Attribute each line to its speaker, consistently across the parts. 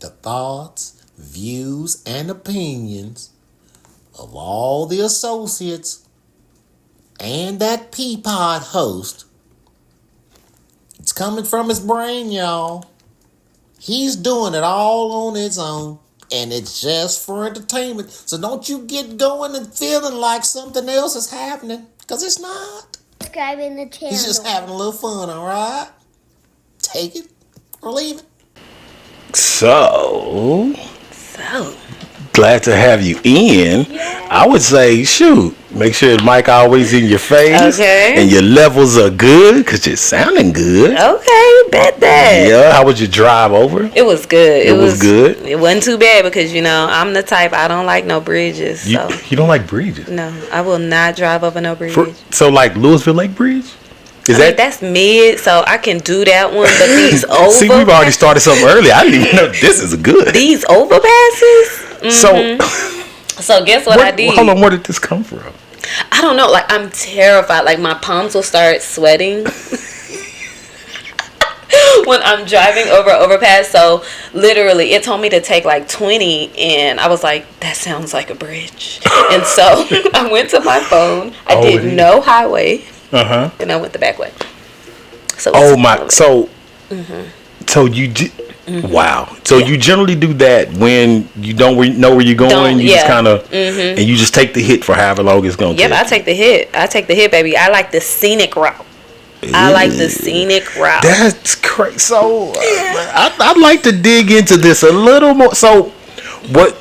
Speaker 1: the thoughts, views, and opinions of all the associates and that P-Pod host. It's coming from his brain, y'all. He's doing it all on his own, and it's just for entertainment. So don't you get going and feeling like something else is happening, because it's not.
Speaker 2: Subscribing the channel.
Speaker 1: He's just having a little fun, all right? Take it or leave it.
Speaker 3: So glad to have you in. Yeah. I would say, shoot, make sure the mic always in your face.
Speaker 4: Okay.
Speaker 3: And your levels are good, because you're sounding good.
Speaker 4: Okay, bet that.
Speaker 3: Yeah, how was your drive over?
Speaker 4: It was good.
Speaker 3: It was good?
Speaker 4: It wasn't too bad, because, I'm the type, I don't like no bridges.
Speaker 3: You don't like bridges?
Speaker 4: No, I will not drive over no bridge.
Speaker 3: So like Louisville Lake Bridge?
Speaker 4: That's mid, so I can do that one, but these overpasses.
Speaker 3: See, we've already started something early. I didn't even know this is good.
Speaker 4: These overpasses?
Speaker 3: Mm-hmm.
Speaker 4: So guess what I did?
Speaker 3: Hold on, where did this come from?
Speaker 4: I don't know. Like, I'm terrified. Like, my palms will start sweating when I'm driving over an overpass. So literally, it told me to take like 20, and I was like, that sounds like a bridge. And so I went to my phone. I did no highway. And I went the back way. So
Speaker 3: so you wow. So you generally do that when you don't know where you're going. You just kind of and you just take the hit for however long it's going to take.
Speaker 4: Yep, I take the hit, baby. I like the scenic route. I like the scenic route.
Speaker 3: That's crazy. So I'd like to dig into this a little more. So what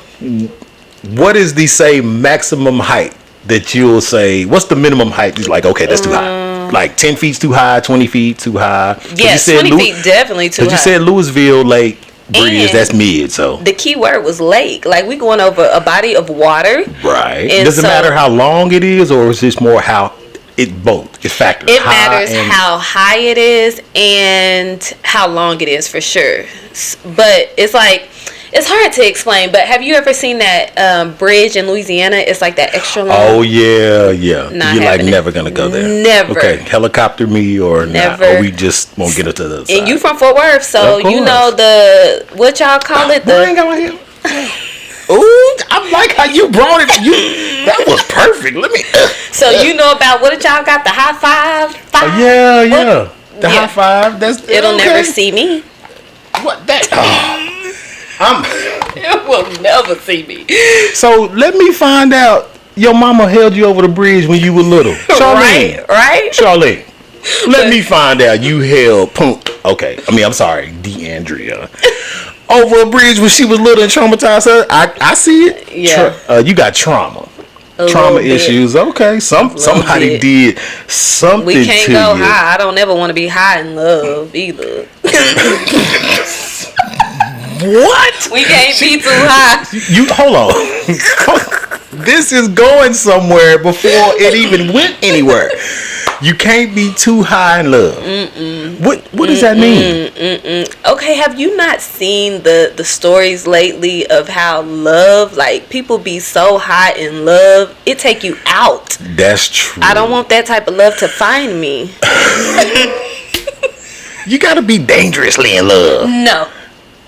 Speaker 3: is the maximum height that you'll say? What's the minimum height? You're like, okay, that's too high. Like 10 feet's too high, 20 feet too high.
Speaker 4: Yes, 20 feet definitely too high.
Speaker 3: But you said Louisville Lake Bridge, that's mid. So
Speaker 4: the key word was lake. Like, we going over a body of water.
Speaker 3: Right. Does it matter how long it is, or is this more how it both? It's factors.
Speaker 4: It matters how high it is and how long it is, for sure. But it's like, it's hard to explain, but have you ever seen that bridge in Louisiana? It's like that extra long.
Speaker 3: Oh, yeah.
Speaker 4: You're
Speaker 3: like never going to go there.
Speaker 4: Never.
Speaker 3: Okay, helicopter me or never. Not? Or we just won't get it to the other side.
Speaker 4: And you from Fort Worth, so you know what y'all call it?
Speaker 3: I ain't got my hair. Ooh, I like how you brought it. That was perfect. Let me.
Speaker 4: So you know about what y'all got, the high five?
Speaker 3: Yeah. The high five.
Speaker 4: It'll never see me.
Speaker 3: What that?
Speaker 4: It will never see me.
Speaker 3: So let me find out. Your mama held you over the bridge when you were little. Charlene.
Speaker 4: Right?
Speaker 3: Charlene. Let me find out you held Okay. I'm sorry, DeAndrea. Over a bridge when she was little and traumatized her. I see it.
Speaker 4: Yeah.
Speaker 3: You got trauma. Trauma issues. Okay. Somebody did something to you.
Speaker 4: We can't go high. I don't ever want to be high in love either.
Speaker 3: What?
Speaker 4: We can't be too high.
Speaker 3: You hold on. This is going somewhere before it even went anywhere. You can't be too high in love. What does that mean?
Speaker 4: Okay, have you not seen the stories lately of how love, like, people be so high in love, it take you out?
Speaker 3: That's true.
Speaker 4: I don't want that type of love to find me.
Speaker 3: You gotta be dangerously in love.
Speaker 4: No.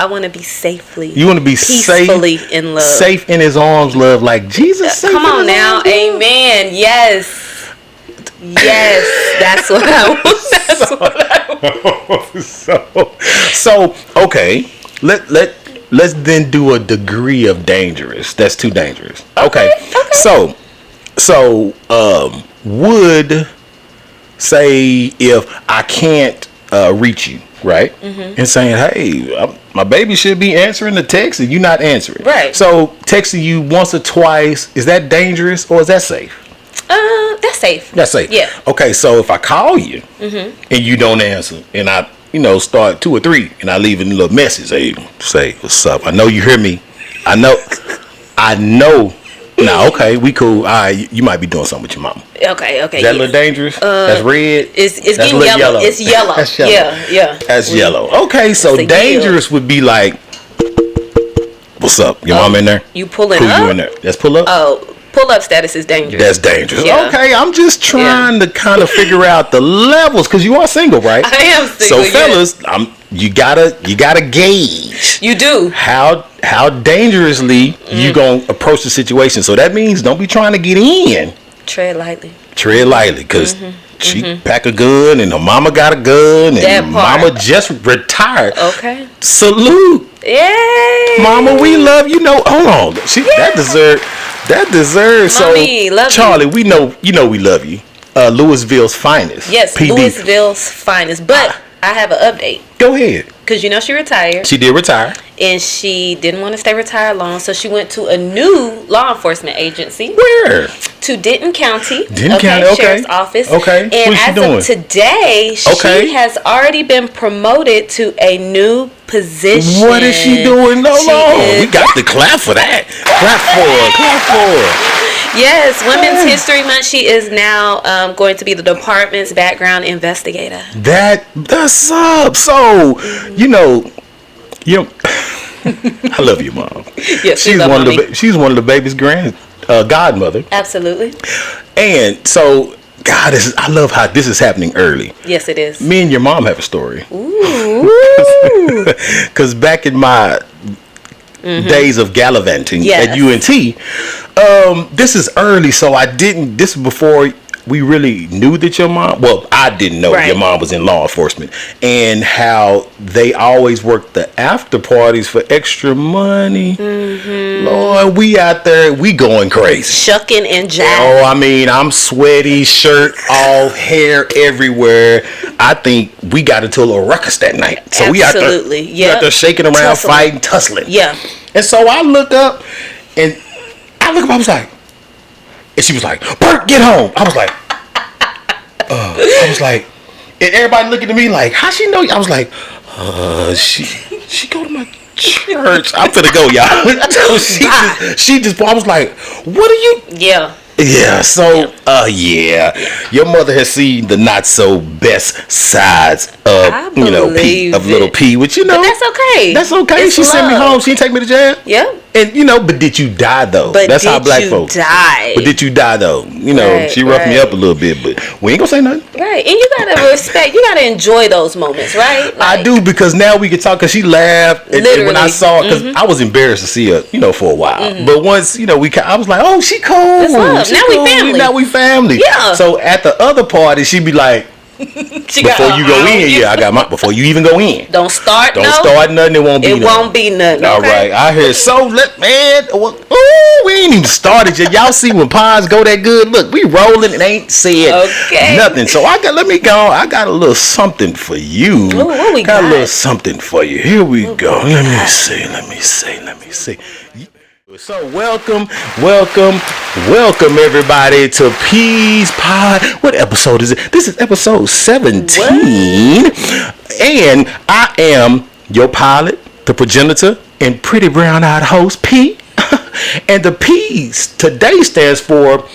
Speaker 4: I want to be safely.
Speaker 3: You want to be
Speaker 4: peacefully in love.
Speaker 3: Safe in his arms, love, like Jesus.
Speaker 4: Come on now, amen. Yes, that's what I want.
Speaker 3: So okay. Let's then do a degree of dangerous. That's too dangerous. Okay. So would say if I can't reach you, right? And saying, hey, my baby should be answering the text and you not answering.
Speaker 4: Right.
Speaker 3: So texting you once or twice, is that dangerous or is that safe?
Speaker 4: That's safe.
Speaker 3: That's safe.
Speaker 4: Yeah.
Speaker 3: Okay, so if I call you and you don't answer and I, start 2 or 3 and I leave a little message, hey, say, what's up? I know you hear me. I know. Now, okay, we cool. All right, you might be doing something with your mama.
Speaker 4: Okay.
Speaker 3: Is that a little dangerous? That's red.
Speaker 4: It's getting yellow. It's yellow.
Speaker 3: That's yellow.
Speaker 4: Yeah.
Speaker 3: That's yellow. Okay, so dangerous would be like, what's up? Your mama in there?
Speaker 4: You pulling
Speaker 3: Who
Speaker 4: up?
Speaker 3: you in there? Let's pull up.
Speaker 4: Oh, pull up status is dangerous.
Speaker 3: That's dangerous.
Speaker 4: Yeah.
Speaker 3: Okay, I'm just trying to kind of figure out the levels because you are single, right?
Speaker 4: I am single.
Speaker 3: So fellas, you gotta gauge.
Speaker 4: You do.
Speaker 3: How dangerously you gonna approach the situation. So that means don't be trying to get in.
Speaker 4: Tread lightly.
Speaker 3: Cause she pack a gun and her mama got a gun and mama just retired.
Speaker 4: Okay.
Speaker 3: Salute.
Speaker 4: Yay.
Speaker 3: Mama, we love you. Know, hold on. That deserves.
Speaker 4: Mommy,
Speaker 3: so
Speaker 4: love
Speaker 3: Charlie,
Speaker 4: you.
Speaker 3: we know we love you. Louisville's finest.
Speaker 4: Yes, PD. Louisville's finest. But I have an update.
Speaker 3: Go ahead.
Speaker 4: Because you know she retired.
Speaker 3: She did retire.
Speaker 4: And she didn't want to stay retired long, so she went to a new law enforcement agency.
Speaker 3: Where?
Speaker 4: To Denton County.
Speaker 3: Okay.
Speaker 4: Sheriff's Office.
Speaker 3: Okay.
Speaker 4: And
Speaker 3: what is she doing?
Speaker 4: of today, she has already been promoted to a new position.
Speaker 3: What is she doing? No, we got to clap for that. Clap for her.
Speaker 4: Yes, Women's History Month. She is now going to be the department's background investigator.
Speaker 3: That's up. So, I love you, Mom.
Speaker 4: Yes,
Speaker 3: she's one of the baby's godmother.
Speaker 4: Absolutely.
Speaker 3: And so, God, I love how this is happening early.
Speaker 4: Yes, it is.
Speaker 3: Me and your mom have a story.
Speaker 4: Ooh.
Speaker 3: Because back in my days of gallivanting at UNT, this is early, so this is before we really knew that your mom, I didn't know your mom was in law enforcement, and how they always worked the after parties for extra money. Lord, we out there, we going crazy.
Speaker 4: Shucking and jiving.
Speaker 3: Oh, I mean, I'm sweaty, shirt off, hair everywhere. I think we got into a little ruckus that night. So we out there shaking around, fighting, tussling.
Speaker 4: Yeah.
Speaker 3: And so I look up, I was like, and she was like, Bert, get home. I was like, and everybody looking at me like, how she know you? I was like, she go to my church. I'm finna go, y'all. So she just, I was like, what are you?
Speaker 4: Yeah.
Speaker 3: Yeah, so your mother has seen the not so best sides of little P, which
Speaker 4: but that's okay.
Speaker 3: That's okay.
Speaker 4: It's
Speaker 3: she sent me home. She didn't take me to jail.
Speaker 4: Yeah.
Speaker 3: And but did you die though? That's how black folks die. But did you die though? She roughed me up a little bit, but we ain't gonna say nothing.
Speaker 4: Right, and you gotta respect. You gotta enjoy those moments, right?
Speaker 3: I do, because now we can talk. Cause she laughed, and when I saw it, cause I was embarrassed to see her, for a while. But once I was like, oh, she cool. Now we family.
Speaker 4: Yeah.
Speaker 3: So at the other party, she'd be like, before you go in, I got my. Before you even go in,
Speaker 4: don't start
Speaker 3: nothing. It won't be.
Speaker 4: It won't be nothing.
Speaker 3: All right, I heard. So we ain't even started yet. Y'all see when pies go that good? Look, we rolling and ain't said nothing. So let me go. I got a little something for you.
Speaker 4: Ooh, what we got?
Speaker 3: A little something for you. Here we go. Let me see. So welcome everybody to P'sPod. What episode is it? This is episode 17. And I am your pilot, the progenitor, and pretty brown-eyed host, P. And the P's today stands for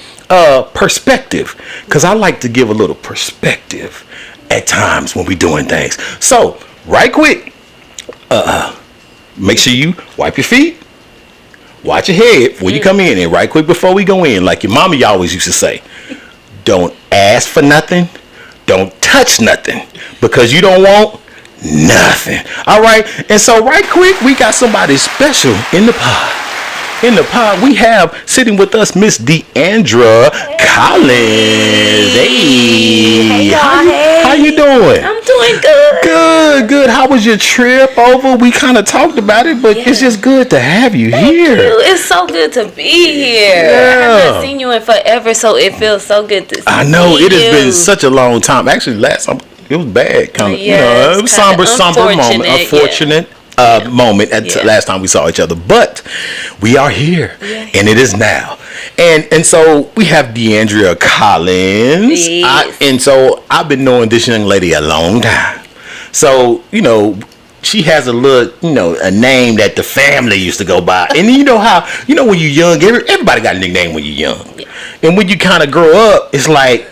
Speaker 3: perspective, because I like to give a little perspective at times when we doing things. So, right quick, make sure you wipe your feet. Watch your head when you come in, and right quick before we go in, like your mama always used to say, don't ask for nothing, don't touch nothing, because you don't want nothing. All right, and so right quick, we got somebody special in the pod. In the pod, we have sitting with us Miss Deandra Collins. Hey, how you doing?
Speaker 4: I'm doing good.
Speaker 3: Good. How was your trip over? We kind of talked about it, but it's just good to have you here.
Speaker 4: You. It's so good to be here. I haven't seen you in forever, so it feels so good to see you.
Speaker 3: I know, it has been such a long time. Actually, last time it was bad, kind of. It was somber moment, unfortunate. Moment at last time we saw each other, but we are here, and it is now, and so we have Deandra Collins, and so I've been knowing this young lady a long time. So she has a little, a name that the family used to go by, and you know how when you're young, everybody got a nickname when you're young, and when you kind of grow up, it's like.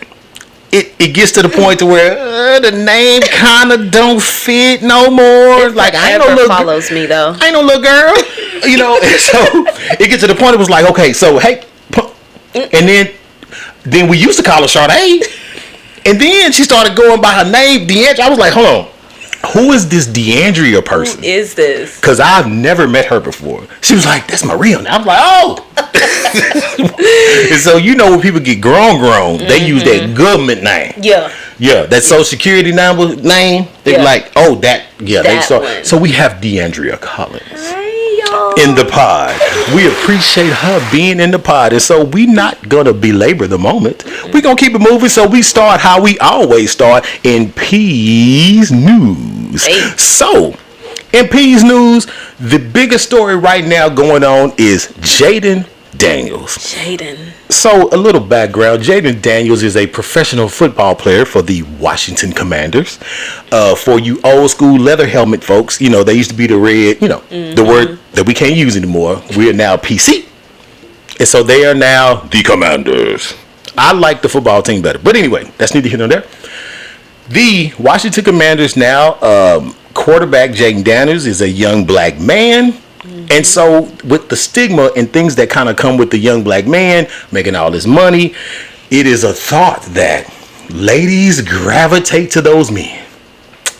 Speaker 3: It gets to the point to where the name kind of don't fit no more. Like I ain't no little
Speaker 4: follows me though.
Speaker 3: I ain't no little girl, And so it gets to the point. It was like, okay, so hey, and then we used to call her Sade, and then she started going by her name Deandra. I was like, hold on, who is this DeAndrea person?
Speaker 4: Who is this?
Speaker 3: Because I've never met her before. She was like, that's my real name. I'm like, oh. And so, you know, when people get grown, they use that government name.
Speaker 4: Yeah.
Speaker 3: Yeah, that social security number name. They like, oh, that. Yeah,
Speaker 4: that
Speaker 3: they so we have DeAndrea Collins.
Speaker 4: Hey, y'all.
Speaker 3: In the pod. We appreciate her being in the pod. And so we not going to belabor the moment. We're going to keep it moving. So we start how we always start in P's News.
Speaker 4: Hey.
Speaker 3: So, in P's News, the biggest story right now going on is Jaden Daniels.
Speaker 4: Jaden.
Speaker 3: So, a little background. Jaden Daniels is a professional football player for the Washington Commanders. For you old school leather helmet folks, you know, they used to be the red, you know, the word that we can't use anymore. We are now PC. And so they are now the Commanders. I like the football team better. But anyway, that's neither here nor there. The Washington Commanders now, quarterback Jaden Daniels is a young black man. And so with the stigma and things that kind of come with the young black man making all this money, it is a thought that ladies gravitate to those men.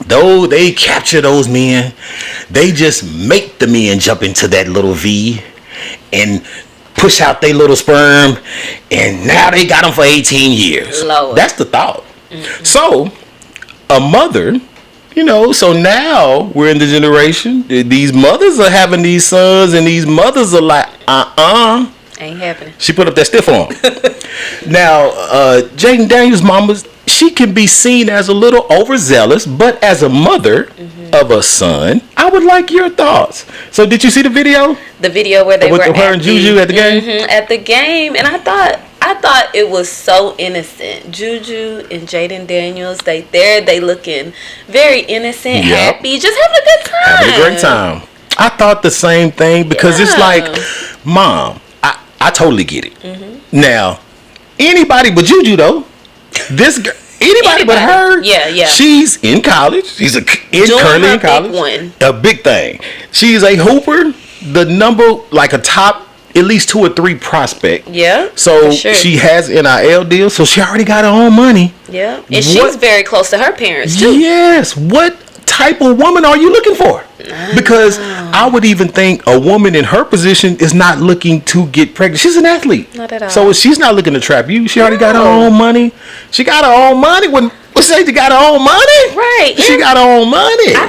Speaker 3: Though they capture those men, they just make the men jump into that little V and push out their little sperm, and now they got them for 18 years.
Speaker 4: Lord.
Speaker 3: That's the thought. So a mother, you know, so now we're in the generation. These mothers are having these sons, and these mothers are like,
Speaker 4: Ain't happening.
Speaker 3: She put up that stiff arm. Now, Jaden Daniels' mama, she can be seen as a little overzealous, but as a mother of a son, I would like your thoughts. So, did you see the video?
Speaker 4: The video where they were
Speaker 3: with her and Juju at the game?
Speaker 4: At the game, and I thought it was so innocent. Juju and Jaden Daniels, they looking very innocent, happy, just having a good time.
Speaker 3: Having a great time. I thought the same thing because it's like, Mom, I totally get it. Now, anybody but Juju though, this girl, anybody but her, she's in college. She's currently in college. A big thing. She's a hooper. The number, like a top at least 2 or 3 prospect. Yeah. So she has NIL deal, so she already got her own money.
Speaker 4: Yeah. And she's very close to her parents too.
Speaker 3: Yes. What type of woman are you looking for? Because I would even think a woman in her position is not looking to get pregnant. She's an athlete. Not at all. So she's not looking to trap you. She already got her own money. She got her own money. When say she got her own money? Right. She got her own money.
Speaker 4: I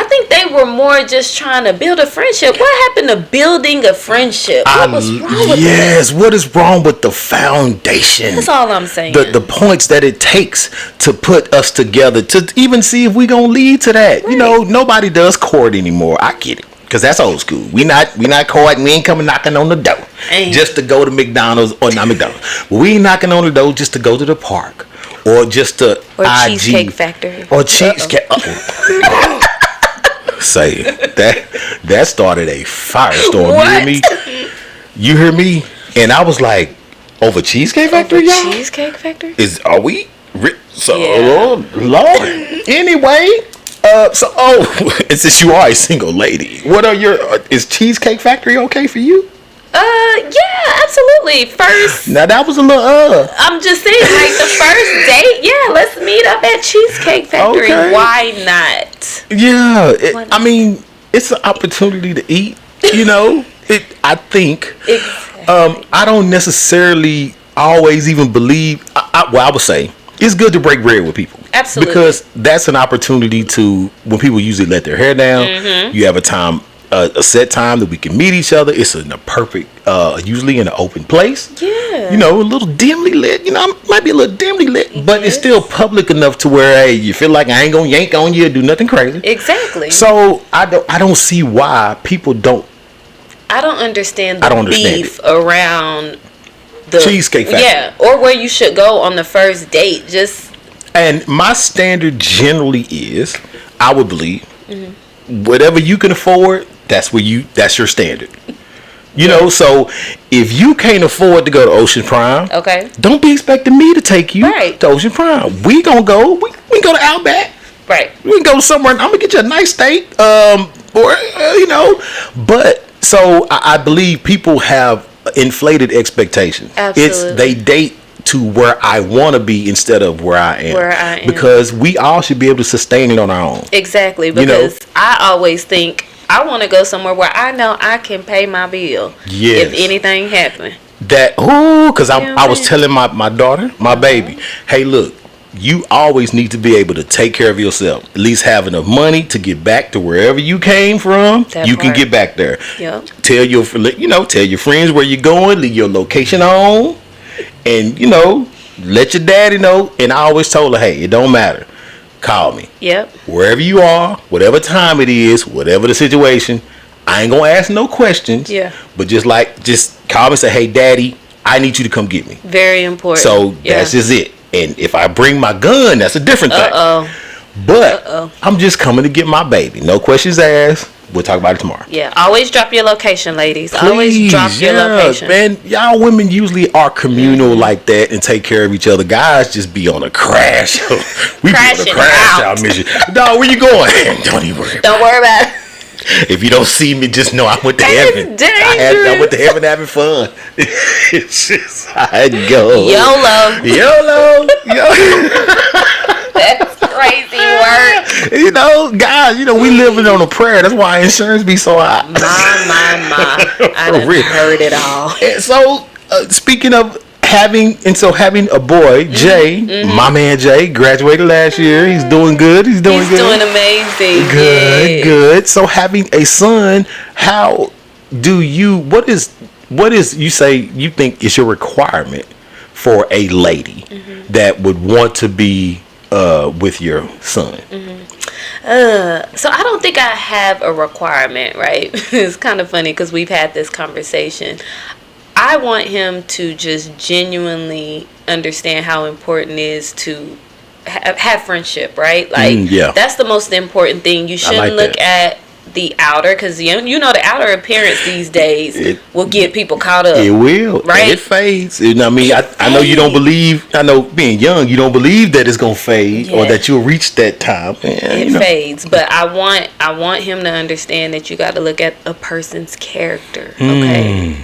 Speaker 4: think they were more just trying to build a friendship. What happened to building a friendship? What was wrong with that?
Speaker 3: Yes, what is wrong with the foundation?
Speaker 4: That's all I'm saying.
Speaker 3: The points that it takes to put us together, to even see if we gonna lead to that. Right. You know, nobody does court anymore. I get it. Because that's old school. We not courting. We ain't coming knocking on the door just to go to McDonald's, or not McDonald's. We ain't knocking on the door just to go to the park, or just to IG,
Speaker 4: Cheesecake Factory,
Speaker 3: or Cheesecake. Say it. That started a firestorm.
Speaker 4: What?
Speaker 3: You hear me? You hear me? And I was like, over Cheesecake Factory, y'all?
Speaker 4: Cheesecake Factory?
Speaker 3: Are we? Lord. Anyway. And since you are a single lady, is Cheesecake Factory okay for you?
Speaker 4: Yeah, absolutely. First,
Speaker 3: now that was a little
Speaker 4: I'm just saying, like the first date, let's meet up at Cheesecake Factory. Okay. Why not?
Speaker 3: Yeah, I mean, it's an opportunity to eat. You know, I think. Exactly. I don't necessarily always even believe. I would say it's good to break bread with people.
Speaker 4: Absolutely.
Speaker 3: Because that's an opportunity to, when people usually let their hair down, you have a set time that we can meet each other. It's in a perfect, usually in an open place. Yeah. You know, a little dimly lit. You know, might be a little dimly lit, but it's still public enough to where, hey, you feel like I ain't gonna yank on you or do nothing crazy.
Speaker 4: Exactly.
Speaker 3: So I don't see why people don't.
Speaker 4: I don't understand the beef around the
Speaker 3: Cheesecake Factory.
Speaker 4: Yeah, or where you should go on the first date.
Speaker 3: And my standard generally is, I would believe, whatever you can afford, that's your standard. You know, so if you can't afford to go to Ocean Prime, don't be expecting me to take you to Ocean Prime. We gonna go. We can go to Outback. Right. We can go somewhere. I'm gonna get you a nice steak. But so I believe people have inflated expectations.
Speaker 4: Absolutely.
Speaker 3: They date to where I want to be instead of where I am. Because we all should be able to sustain it on our own.
Speaker 4: Exactly. Because I always think I want to go somewhere where I know I can pay my bill. Yes. If anything happen.
Speaker 3: Because I was telling my daughter, my baby, hey, look, you always need to be able to take care of yourself. At least have enough money to get back to wherever you came from. You can get back there.
Speaker 4: Yep.
Speaker 3: Tell your friends where you're going. Leave your location on. And, let your daddy know. And I always told her, hey, it don't matter. Call me.
Speaker 4: Yep.
Speaker 3: Wherever you are, whatever time it is, whatever the situation, I ain't going to ask no questions.
Speaker 4: Yeah.
Speaker 3: But just call me and say, hey, daddy, I need you to come get me.
Speaker 4: Very important.
Speaker 3: So that's just it. And if I bring my gun, that's a different thing. But I'm just coming to get my baby. No questions asked. We'll talk about it tomorrow.
Speaker 4: Yeah, always drop your location, ladies.
Speaker 3: Please,
Speaker 4: always drop your location.
Speaker 3: Man, y'all women usually are communal like that and take care of each other. Guys just be on a crash. We be on a crash out mission. Dog, where you going? Don't even worry.
Speaker 4: Don't worry about it.
Speaker 3: If you don't see me, just know I went to heaven. I went to heaven having fun. It's just how it goes. YOLO.
Speaker 4: That's crazy work.
Speaker 3: Guys, we living on a prayer. That's why insurance be so high.
Speaker 4: My. I done heard it all.
Speaker 3: And so, speaking of having a boy, Jay, my man Jay, graduated last year. He's doing good. He's doing
Speaker 4: amazing.
Speaker 3: Good. So having a son, how do you? What is you say you think is your requirement for a lady that would want to be with your son?
Speaker 4: So I don't think I have a requirement, right? It's kind of funny because we've had this conversation. I want him to just genuinely understand how important it is to have friendship, right? Like, that's the most important thing. You shouldn't look at the outer, because the outer appearance these days will get people caught up.
Speaker 3: It will, right? It fades. I know you don't believe. I know being young, you don't believe that it's gonna fade or that you'll reach that time.
Speaker 4: It fades, but I want him to understand that you got to look at a person's character. Okay.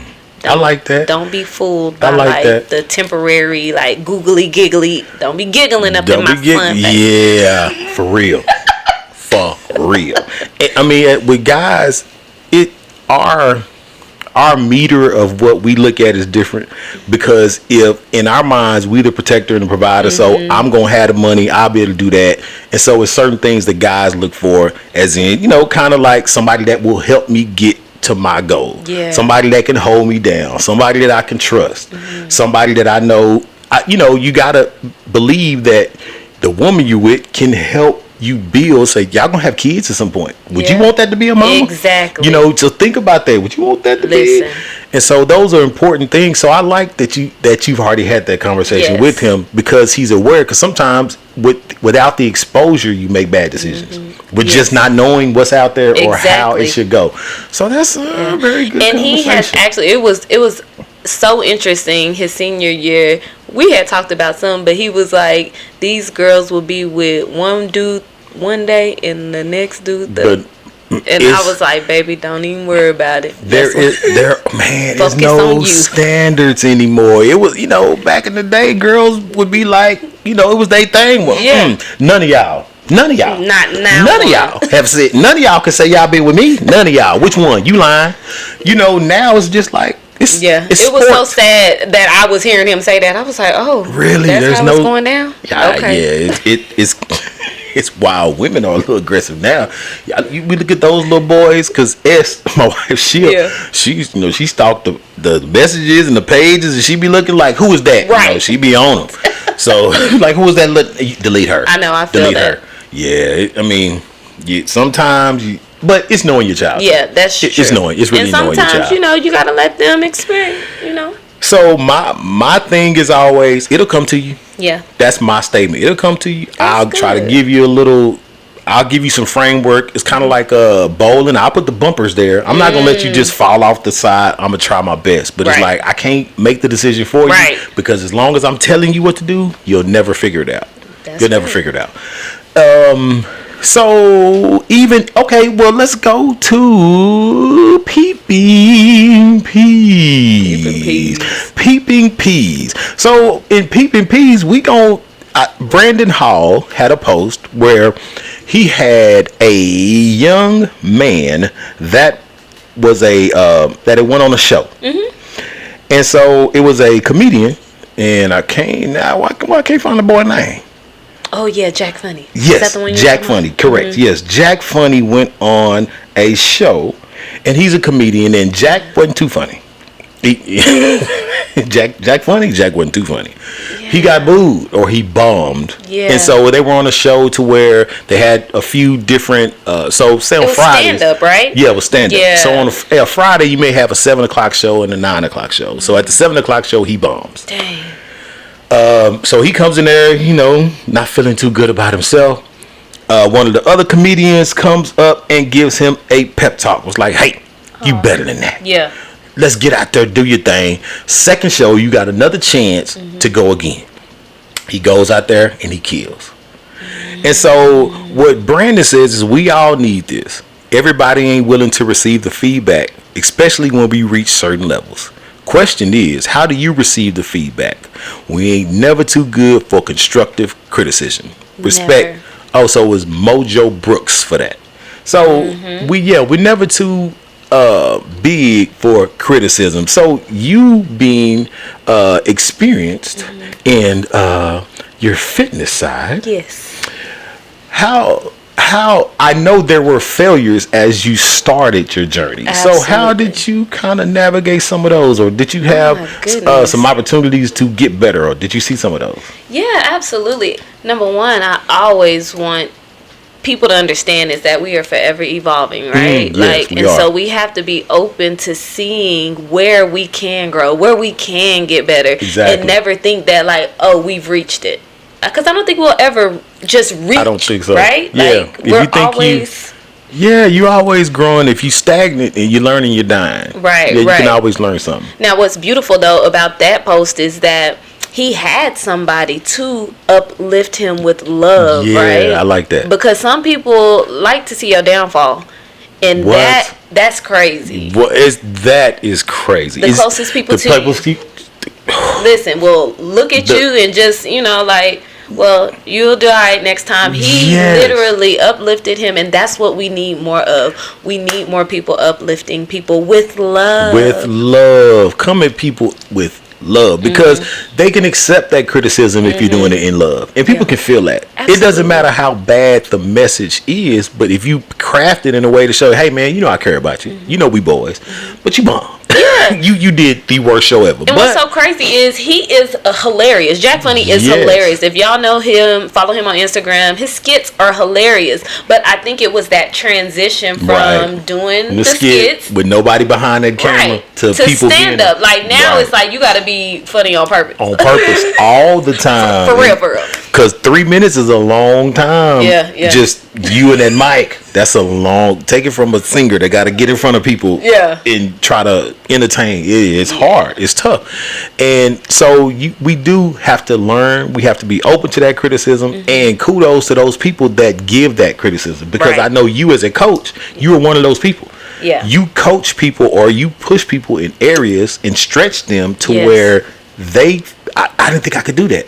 Speaker 3: I like that.
Speaker 4: Don't be fooled by the temporary googly giggly. Don't be giggling up in my son face.
Speaker 3: Yeah, for real. For real. With guys, our meter of what we look at is different, because if in our minds we the protector and the provider, so I'm gonna have the money, I'll be able to do that. And so it's certain things that guys look for, as in kind of like somebody that will help me get to my goal. Somebody that can hold me down, somebody that I can trust, somebody that I know. You gotta believe that the woman you with can help you build. Say, y'all gonna have kids at some point. Would you want that to be a mama?
Speaker 4: Exactly.
Speaker 3: So think about that. Would you want that to be? And so those are important things. So I like that you've already had that conversation with him, because he's aware. Because sometimes without the exposure, you make bad decisions with just not knowing what's out there or how it should go. So that's a very good.
Speaker 4: And he has actually. It was so interesting. His senior year, we had talked about some, but he was like, these girls will be with one dude one day and the next dude and I was like, baby, don't even worry about it. There's
Speaker 3: no standards anymore. It was, back in the day, girls would be like, it was their thing. None of y'all. Not now. None of y'all have said. None of y'all can say y'all been with me. None of y'all. Which one? You lying? Now it's just like.
Speaker 4: It was so sad that I was hearing him say that. I was like, oh,
Speaker 3: really?
Speaker 4: That's how it's going down?
Speaker 3: Okay. Yeah, it's wild. Women are a little aggressive now. We look at those little boys, because my wife, she stalked the messages and the pages, and she be looking like, who is that?
Speaker 4: Right.
Speaker 3: She be on them. So, like, who is that? Delete her.
Speaker 4: I know. I feel
Speaker 3: delete
Speaker 4: that.
Speaker 3: her. Yeah. Sometimes but it's knowing your child.
Speaker 4: Yeah, that's true.
Speaker 3: It's knowing. It's really knowing your child.
Speaker 4: And sometimes, you gotta let them experience.
Speaker 3: So my thing is always, it'll come to you.
Speaker 4: Yeah.
Speaker 3: That's my statement. It'll come to you.
Speaker 4: I'll
Speaker 3: try to give you I'll give you some framework. It's kind of like bowling. I'll put the bumpers there. I'm not gonna let you just fall off the side. I'm gonna try my best. But it's like, I can't make the decision for you, because as long as I'm telling you what to do, you'll never figure it out. Never figure it out. So let's go to peeping Peeping Peas. So in Peeping Peas, Brandon Hall had a post where he had a young man that was that it went on a show. And so it was a comedian, and I can't find the boy's name.
Speaker 4: Oh yeah, Jack Funny.
Speaker 3: Yes,
Speaker 4: Is that the one
Speaker 3: Jack Funny, correct. Yes, Jack Funny went on a show, and he's a comedian, and Jack wasn't too funny. Jack wasn't too funny. Yeah. He got booed or he bombed. Yeah. And so they were on a show to where they had a few different say on Friday.
Speaker 4: Stand up, right?
Speaker 3: Yeah, it was stand up. Yeah. So on a Friday you may have a 7:00 show and a 9:00 show. So at the 7:00 show he bombs.
Speaker 4: Dang.
Speaker 3: So he comes in there, not feeling too good about himself. One of the other comedians comes up and gives him a pep talk. Was like, hey, you better than that.
Speaker 4: Yeah.
Speaker 3: Let's get out there, do your thing. Second show, you got another chance to go again. He goes out there and he kills. And so what Brandon says is we all need this. Everybody ain't willing to receive the feedback, especially when we reach certain levels. Question is, how do you receive the feedback? We ain't never too good for constructive criticism. Respect never. Also is Mojo Brooks for that. So we're never too big for criticism. So you being experienced in your fitness side,
Speaker 4: yes.
Speaker 3: How I know there were failures as you started your journey.
Speaker 4: Absolutely.
Speaker 3: So how did you kind of navigate some of those, or did you have some opportunities to get better, or did you see some of those?
Speaker 4: Yeah, absolutely. Number one, I always want people to understand is that we are forever evolving, right? So we have to be open to seeing where we can grow, where we can get better, and never think that we've reached it. Because I don't think we'll ever just reach. I don't think so. Right?
Speaker 3: Yeah. You're always growing. If you stagnant and you're learning, you're dying.
Speaker 4: Right.
Speaker 3: Yeah, you can always learn something.
Speaker 4: Now, what's beautiful though about that post is that he had somebody to uplift him with love, right?
Speaker 3: Yeah, I like that.
Speaker 4: Because some people like to see your downfall. And that's crazy.
Speaker 3: That is crazy.
Speaker 4: The closest people to you. Listen, well, look at you and just, well, you'll do all right next time. He literally uplifted him, and that's what we need more of. We need more people uplifting people with love.
Speaker 3: With love. Come at people with love, because they can accept that criticism if you're doing it in love, and people can feel that. Absolutely. It doesn't matter how bad the message is, but if you craft it in a way to show, hey man, I care about you, we boys, but you bomb. Yeah. you did the worst show ever.
Speaker 4: And what's so crazy is he is hilarious. Jack Funny is hilarious. If y'all know him, follow him on Instagram. His skits are hilarious. But I think it was that transition from doing the skits
Speaker 3: with nobody behind that camera to people
Speaker 4: stand up. Now it's like you got to be funny on purpose.
Speaker 3: On purpose all the time.
Speaker 4: For real.
Speaker 3: Because 3 minutes is a long time. Yeah. Just you and that mic. That's a long. Take it from a singer that got to get in front of people.
Speaker 4: Yeah.
Speaker 3: And try to entertain. It's hard. It's tough. And so we do have to learn. We have to be open to that criticism. And kudos to those people that give that criticism. Because I know you as a coach, you are one of those people.
Speaker 4: Yeah.
Speaker 3: You coach people or you push people in areas and stretch them to where I didn't think I could do that.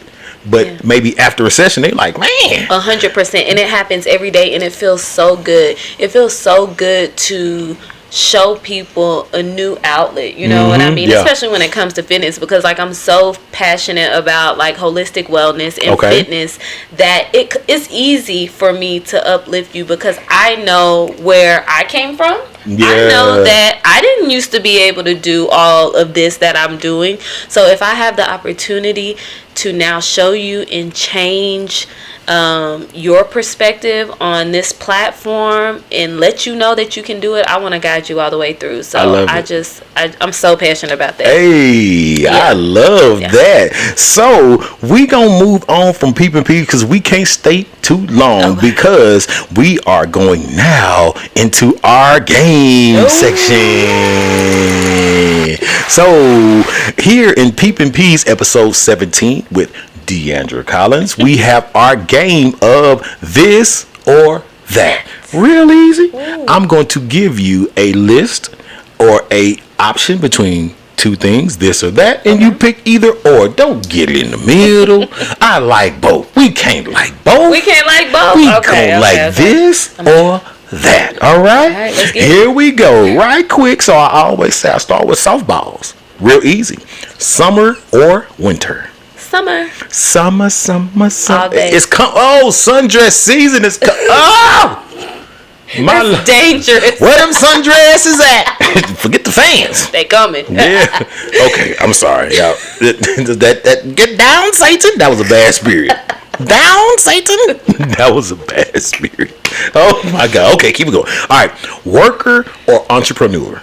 Speaker 3: But maybe after a session, they like, man.
Speaker 4: 100%. And it happens every day, and it feels so good. It feels so good to show people a new outlet, you know what I mean? Especially when it comes to fitness, because I'm so passionate about holistic wellness and fitness that it's easy for me to uplift you, because I know where I came from. Yeah. I know that I didn't used to be able to do all of this that I'm doing. So if I have the opportunity to now show you and change your perspective on this platform and let you know that you can do it, I want to guide you all the way through. So I'm so passionate about that.
Speaker 3: Hey, I love that. So we gonna move on from Peeping P, because we can't stay too long, because we are going now into our game section. So here in Peeping P's episode 17 with Deandra Collins, we have our game of this or that. Real easy. I'm going to give you a list or a option between two things, this or that, and you pick either or. Don't get in the middle. I like both. We can't like both.
Speaker 4: We can't like both.
Speaker 3: We
Speaker 4: Okay,
Speaker 3: don't like this or that. All right?
Speaker 4: Let's get
Speaker 3: Here we go. Right quick. So I always say I start with softballs. Real easy. Summer or winter?
Speaker 4: Summer.
Speaker 3: Summer.
Speaker 4: All day.
Speaker 3: It's sundress season is oh!
Speaker 4: That's dangerous.
Speaker 3: Where them sundresses at? Forget the fans.
Speaker 4: They coming.
Speaker 3: Yeah. Okay, I'm sorry. Y'all. That get down, Satan. That was a bad spirit. Down, Satan. That was a bad spirit. Oh my God. Okay, keep it going. All right. Worker or entrepreneur?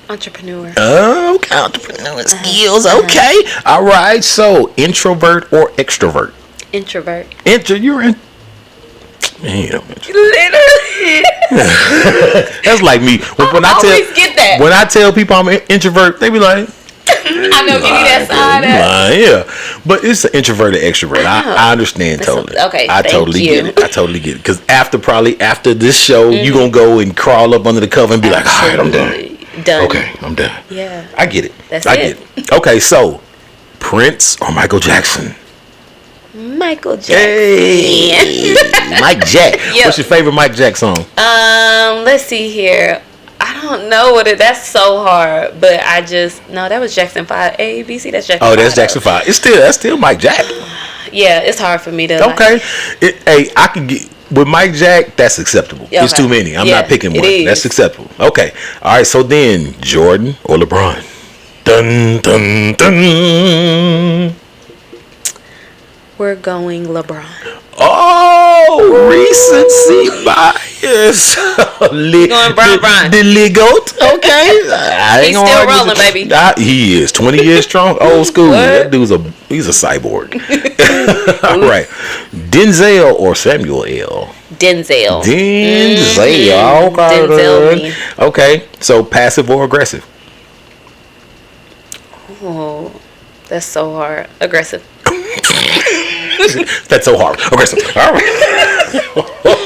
Speaker 4: Entrepreneur.
Speaker 3: Okay, entrepreneur skills. Okay. All right. So introvert or extrovert?
Speaker 4: Introvert.
Speaker 3: You're in.
Speaker 4: Literally.
Speaker 3: That's like me. When I
Speaker 4: always get that.
Speaker 3: When I tell people I'm an introvert, they be like,
Speaker 4: I know, give me that side.
Speaker 3: Yeah, but it's an introverted extrovert. I understand totally.
Speaker 4: Okay,
Speaker 3: I totally get it. I totally get it. Because after this show, you gonna go and crawl up under the cover and be like, all right, I'm done. Okay, I'm done.
Speaker 4: Yeah,
Speaker 3: I get it.
Speaker 4: I get
Speaker 3: it. Okay, so Prince or Michael Jackson?
Speaker 4: Michael Jackson.
Speaker 3: Hey, Mike Jack.
Speaker 4: Yep.
Speaker 3: What's your favorite Mike Jack song?
Speaker 4: Let's see here. I don't know that's so hard, but that was Jackson 5. A, B, C, that's Jackson 5.
Speaker 3: Oh, that's Jackson 5. That's still Mike Jack.
Speaker 4: Yeah, it's hard for me to
Speaker 3: okay. I can get with Mike Jack, that's acceptable. Okay. It's too many. I'm not picking one. That's acceptable. Okay. All right, so then Jordan or LeBron? Dun dun dun.
Speaker 4: We're going LeBron.
Speaker 3: Oh, recency bias.
Speaker 4: Going Bron.
Speaker 3: The ligote. Okay.
Speaker 4: He's still rolling, baby.
Speaker 3: He is 20 years strong. Old school. That dude's he's a cyborg. All right. Denzel or Samuel L.
Speaker 4: Denzel.
Speaker 3: Denzel. Okay.
Speaker 4: Denzel.
Speaker 3: Okay. So passive or aggressive?
Speaker 4: Oh, that's so hard. Aggressive.
Speaker 3: That's so hard. Aggressive. All right.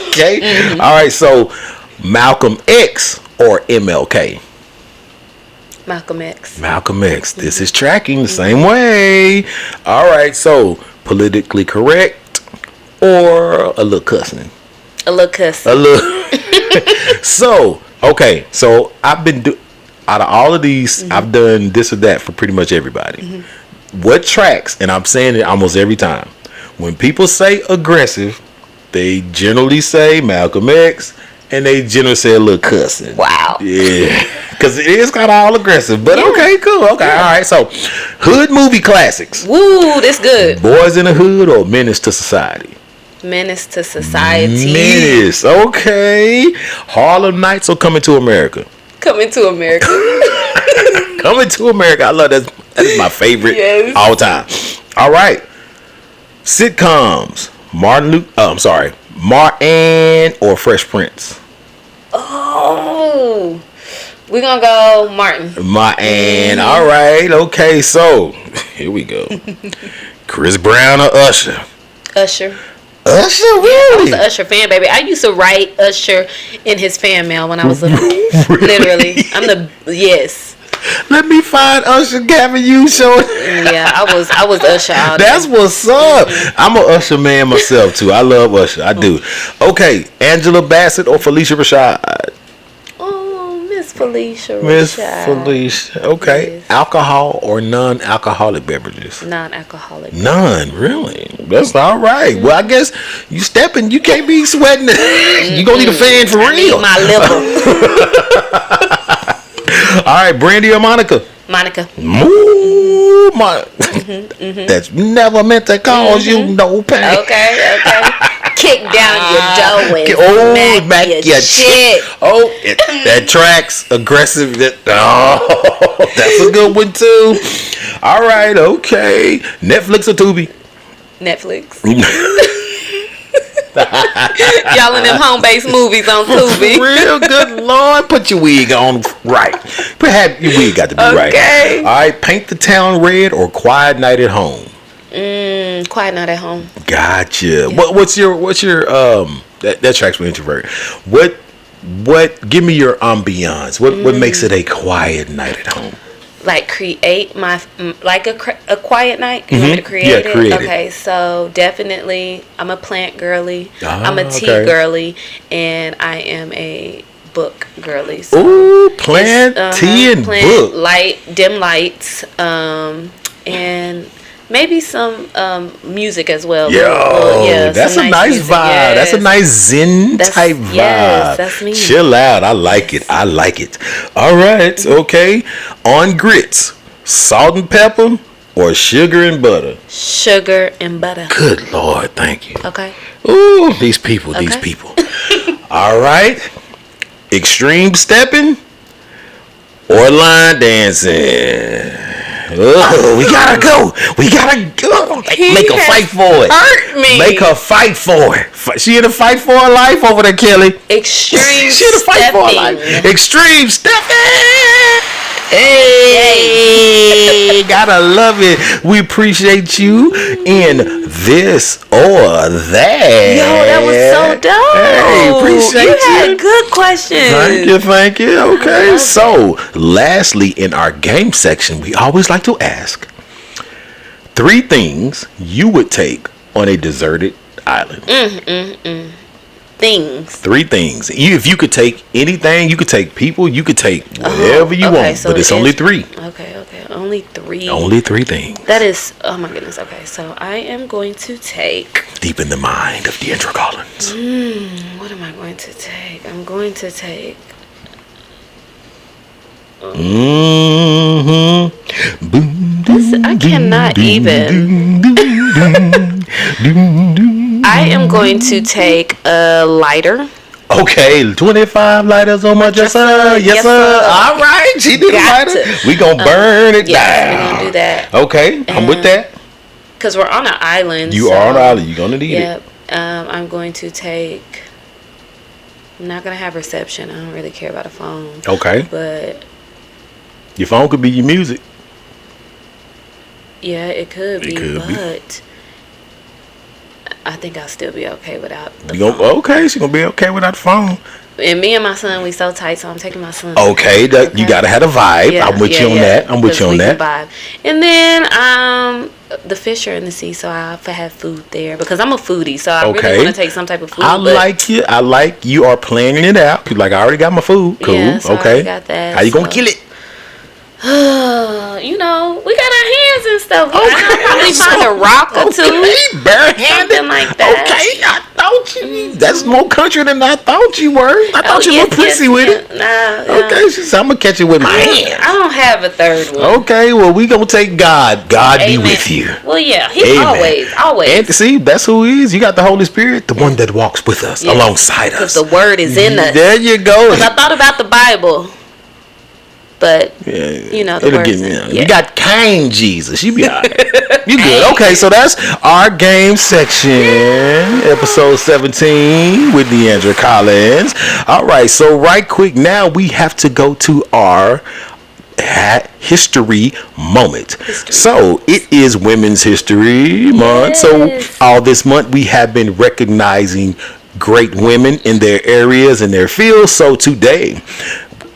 Speaker 3: Okay. Mm-hmm. All right. So Malcolm X or MLK?
Speaker 4: Malcolm X.
Speaker 3: Malcolm X. This is tracking the same way. All right. So politically correct or a little cussing?
Speaker 4: A little cussing.
Speaker 3: A little. So okay. So I've been out of all of these, I've done this or that for pretty much everybody. What tracks, and I'm saying it almost every time, when people say aggressive, they generally say Malcolm X, and they generally say a little cussing.
Speaker 4: Wow.
Speaker 3: Yeah. Because it is kind of all aggressive. But okay, cool. Okay, all right. So, hood movie classics.
Speaker 4: Woo, that's good.
Speaker 3: Boys in the Hood or Menace to Society?
Speaker 4: Menace to Society.
Speaker 3: Menace. Okay. Harlem Nights or Coming to America?
Speaker 4: Coming to America.
Speaker 3: Coming to America. I love that. That is my favorite all time. All right. Sitcoms. Martin or Fresh Prince?
Speaker 4: Oh. We're going to go Martin.
Speaker 3: All right. Okay. So, here we go. Chris Brown or Usher?
Speaker 4: Usher.
Speaker 3: Usher, really?
Speaker 4: I was an Usher fan, baby. I used to write Usher in his fan mail when I was little.
Speaker 3: Really?
Speaker 4: Literally. Yes.
Speaker 3: Let me find Usher Gavin you showing.
Speaker 4: Yeah, I was Usher out
Speaker 3: That's what's up. I'm an Usher man myself too. I love Usher. I do. Okay, Angela Bassett or Felicia Rashad?
Speaker 4: Oh, Miss Felicia.
Speaker 3: Miss Felicia. Okay. Yes. Alcohol or non-alcoholic beverages?
Speaker 4: Non-alcoholic.
Speaker 3: None, really. That's all right. Well, I guess you stepping. You can't be sweating. You gonna need a fan for real.
Speaker 4: I need my liver.
Speaker 3: All right, Brandy or Monica?
Speaker 4: Monica.
Speaker 3: Ooh, that's never meant to cause you no pain.
Speaker 4: Okay. Kick down your dough and smack your shit.
Speaker 3: Oh, that tracks. Aggressive. That's a good one too. All right, okay. Netflix or Tubi?
Speaker 4: Netflix. Y'all in them home-based movies on Tubi.
Speaker 3: Real good, Lord. Put your wig on right. Perhaps your wig got to be right. Okay. All right. Paint the Town Red or Quiet Night at Home?
Speaker 4: Quiet Night at Home.
Speaker 3: Gotcha. Yeah. What's your that tracks me introvert. What give me your ambiance. What makes it a quiet night at home?
Speaker 4: like create my like a quiet night. You want me to create it?
Speaker 3: Create
Speaker 4: okay, so definitely I'm a plant girly. I'm a tea girly, and I am a book girly. So
Speaker 3: ooh, plant, tea, and book.
Speaker 4: Dim lights, and maybe some music as well.
Speaker 3: Yo, that's a nice
Speaker 4: music,
Speaker 3: vibe.
Speaker 4: yes.
Speaker 3: That's a nice zen type vibe.
Speaker 4: Yes, that's me.
Speaker 3: Chill out. I like it. I like it. All right. Okay. On grits, salt and pepper or sugar and butter?
Speaker 4: Sugar and butter.
Speaker 3: Good Lord. Thank you.
Speaker 4: Okay.
Speaker 3: Ooh, these people. All right. Extreme stepping or line dancing? Oh, we gotta go. Make her fight for it.
Speaker 4: Hurt me.
Speaker 3: Make her fight for it. She in a fight for her life over there, Kelly.
Speaker 4: Extreme
Speaker 3: She in a fight for her life. Extreme stepping. Hey, gotta love it. We appreciate you in this or that.
Speaker 4: Yo, that was so dope.
Speaker 3: Hey, appreciate you.
Speaker 4: You had good questions.
Speaker 3: Thank you. Okay, so lastly, in our game section, we always like to ask 3 things you would take on a deserted island.
Speaker 4: Things.
Speaker 3: 3 things. If you could take anything, you could take people, you could take whatever you want,
Speaker 4: so
Speaker 3: but it's only 3.
Speaker 4: Okay. Only 3.
Speaker 3: Only 3 things.
Speaker 4: That is, oh my goodness. Okay, so I am going to take.
Speaker 3: Deep in the mind of Deandra Collins.
Speaker 4: What am I going to take? I'm going to take. I cannot even. I am going to take a lighter.
Speaker 3: Okay, 25 lighters on my dresser. Yes, sir. All right, she did a lighter. We gonna burn it down.
Speaker 4: We're gonna do that.
Speaker 3: Okay, I'm with that.
Speaker 4: Because we're on an island.
Speaker 3: You are on an island. You're gonna need it.
Speaker 4: I'm going to take. I'm not gonna have reception. I don't really care about a phone.
Speaker 3: Okay.
Speaker 4: But
Speaker 3: your phone could be your music.
Speaker 4: Yeah, it could be, but I think I'll still be okay without the phone.
Speaker 3: Okay, she's gonna be okay without the phone.
Speaker 4: And me and my son, we so tight, so I'm taking my son.
Speaker 3: Okay, you gotta have a vibe. Yeah, I'm with you on that. I'm with you on that.
Speaker 4: Vibe. And then the fish are in the sea, so I have food there because I'm a foodie, so I really want to take some type of food.
Speaker 3: I like you are planning it out. Like I already got my food. Cool.
Speaker 4: Yeah, so
Speaker 3: okay.
Speaker 4: I got that.
Speaker 3: How you gonna kill it?
Speaker 4: We got our hands and stuff. Okay. I'll probably find a rock or two.
Speaker 3: Barehanded.
Speaker 4: Something like that.
Speaker 3: Okay, I thought you. That's more country than I thought you were. I thought you were prissy with it.
Speaker 4: Nah.
Speaker 3: Okay, so I'm going to catch it with my hands.
Speaker 4: I don't have a third one.
Speaker 3: Okay, well, we going to take God. God Amen. Be with you.
Speaker 4: Well, yeah, He always.
Speaker 3: And see, that's who He is. You got the Holy Spirit, the one that walks with us, alongside us.
Speaker 4: Because the Word is in us.
Speaker 3: There you go.
Speaker 4: Because I thought about the Bible. But, the words.
Speaker 3: You got kind Jesus. You be all right. You good. Okay, so that's our game section. Episode 17 with Deandra Collins. All right, so right quick now we have to go to our history moment. So it is Women's History Month. So all this month we have been recognizing great women in their areas and their fields. So today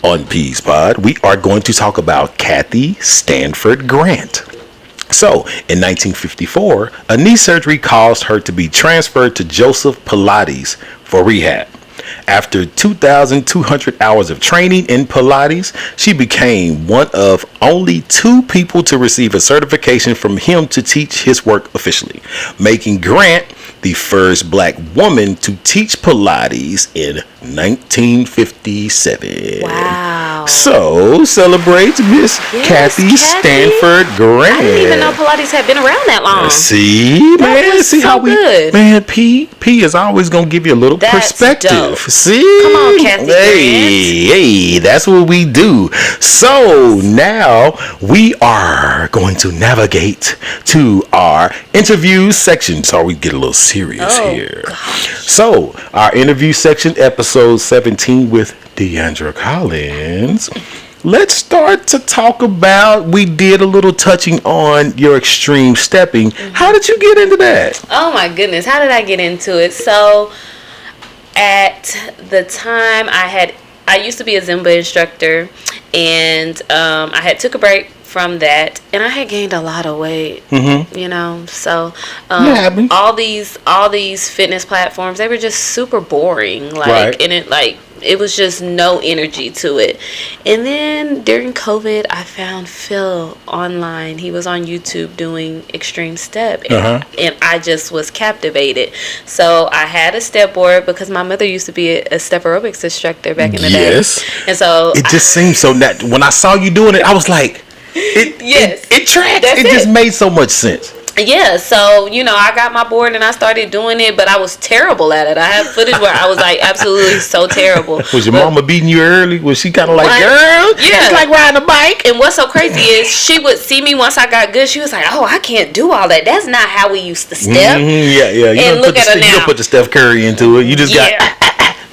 Speaker 3: on P'sPod, we are going to talk about Kathy Stanford Grant. So, in 1954, a knee surgery caused her to be transferred to Joseph Pilates for rehab. After 2,200 hours of training in Pilates, she became one of only 2 people to receive a certification from him to teach his work officially, making Grant the first black woman to teach Pilates in 1957.
Speaker 4: Wow.
Speaker 3: So, celebrate Miss Kathy Stanford Grant.
Speaker 4: I didn't even know Pilates had been around that long.
Speaker 3: See, man. See so how good. Man, P is always going to give you a little perspective. Dope. See?
Speaker 4: Come on, Kathy Grant.
Speaker 3: Hey, that's what we do. So, now we are going to navigate to our interview section. So, we get a little serious here. Gosh. So, our interview section, episode 17 with Deandra Collins. Let's start to talk about, we did a little touching on your extreme stepping. Mm-hmm. How did you get into that?
Speaker 4: Oh my goodness, how did I get into it? So, at the time I used to be a Zumba instructor, and I had took a break from that, and I had gained a lot of weight. You know, so
Speaker 3: happens.
Speaker 4: all these fitness platforms, they were just super boring. Like,
Speaker 3: Right.
Speaker 4: and it was just no energy to it. And then during COVID, I found Phil online. He was on YouTube doing Extreme Step, and I just was captivated. So I had a step board because my mother used to be a step aerobics instructor back in the day.
Speaker 3: Yes.
Speaker 4: And so
Speaker 3: It just seems so that when I saw you doing it, I was like, it tracks.
Speaker 4: That's
Speaker 3: It just
Speaker 4: it.
Speaker 3: made so much sense.
Speaker 4: Yeah, so, you know, I got my board and I started doing it, but I was terrible at it. I have footage where I was like absolutely so terrible.
Speaker 3: Was your mama beating you early? Was she kind of like, girl,
Speaker 4: Yeah.
Speaker 3: it's like riding a bike?
Speaker 4: And what's so crazy is she would see me once I got good. She was like, "Oh, I can't do all that. That's not how we used to step."
Speaker 3: Yeah. You
Speaker 4: And look at her
Speaker 3: You
Speaker 4: now.
Speaker 3: don't put the Steph Curry into it. You just got,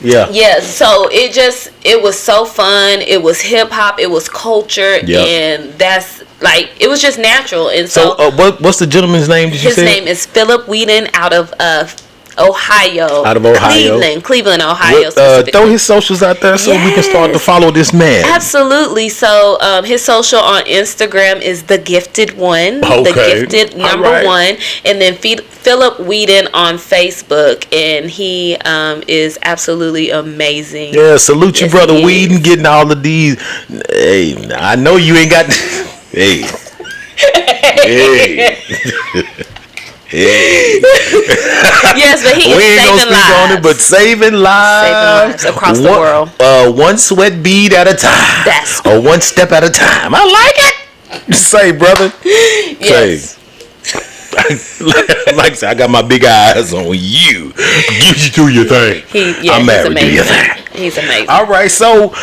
Speaker 4: Yeah, so it was so fun. It was hip hop, it was culture, and that's like, it was just natural. And so
Speaker 3: what's the gentleman's name? Did you
Speaker 4: his
Speaker 3: say?
Speaker 4: name is Philip Whedon out of Ohio.
Speaker 3: Out of Ohio.
Speaker 4: Cleveland, Ohio.
Speaker 3: Throw his socials out there so we can start to follow this man.
Speaker 4: Absolutely. So his social on Instagram is The Gifted One.
Speaker 3: Okay.
Speaker 4: The Gifted number one. And then Philip Whedon on Facebook. And he is absolutely amazing.
Speaker 3: Yeah, salute you,
Speaker 4: Yes,
Speaker 3: brother
Speaker 4: he
Speaker 3: Whedon,
Speaker 4: is.
Speaker 3: getting all of these. Hey, I know you ain't got. Hey. Hey. Hey.
Speaker 4: Yes, but he
Speaker 3: We
Speaker 4: is
Speaker 3: ain't gonna
Speaker 4: saving
Speaker 3: speak on it,
Speaker 4: lives.
Speaker 3: but saving lives.
Speaker 4: Across the world.
Speaker 3: One sweat bead at a time.
Speaker 4: That's
Speaker 3: or one step at a time. I like it. Say, brother.
Speaker 4: Yes.
Speaker 3: Say. Like I said, I got my big eyes on you. Get you do your thing. I'm married. Do your thing.
Speaker 4: He's amazing.
Speaker 3: All right, so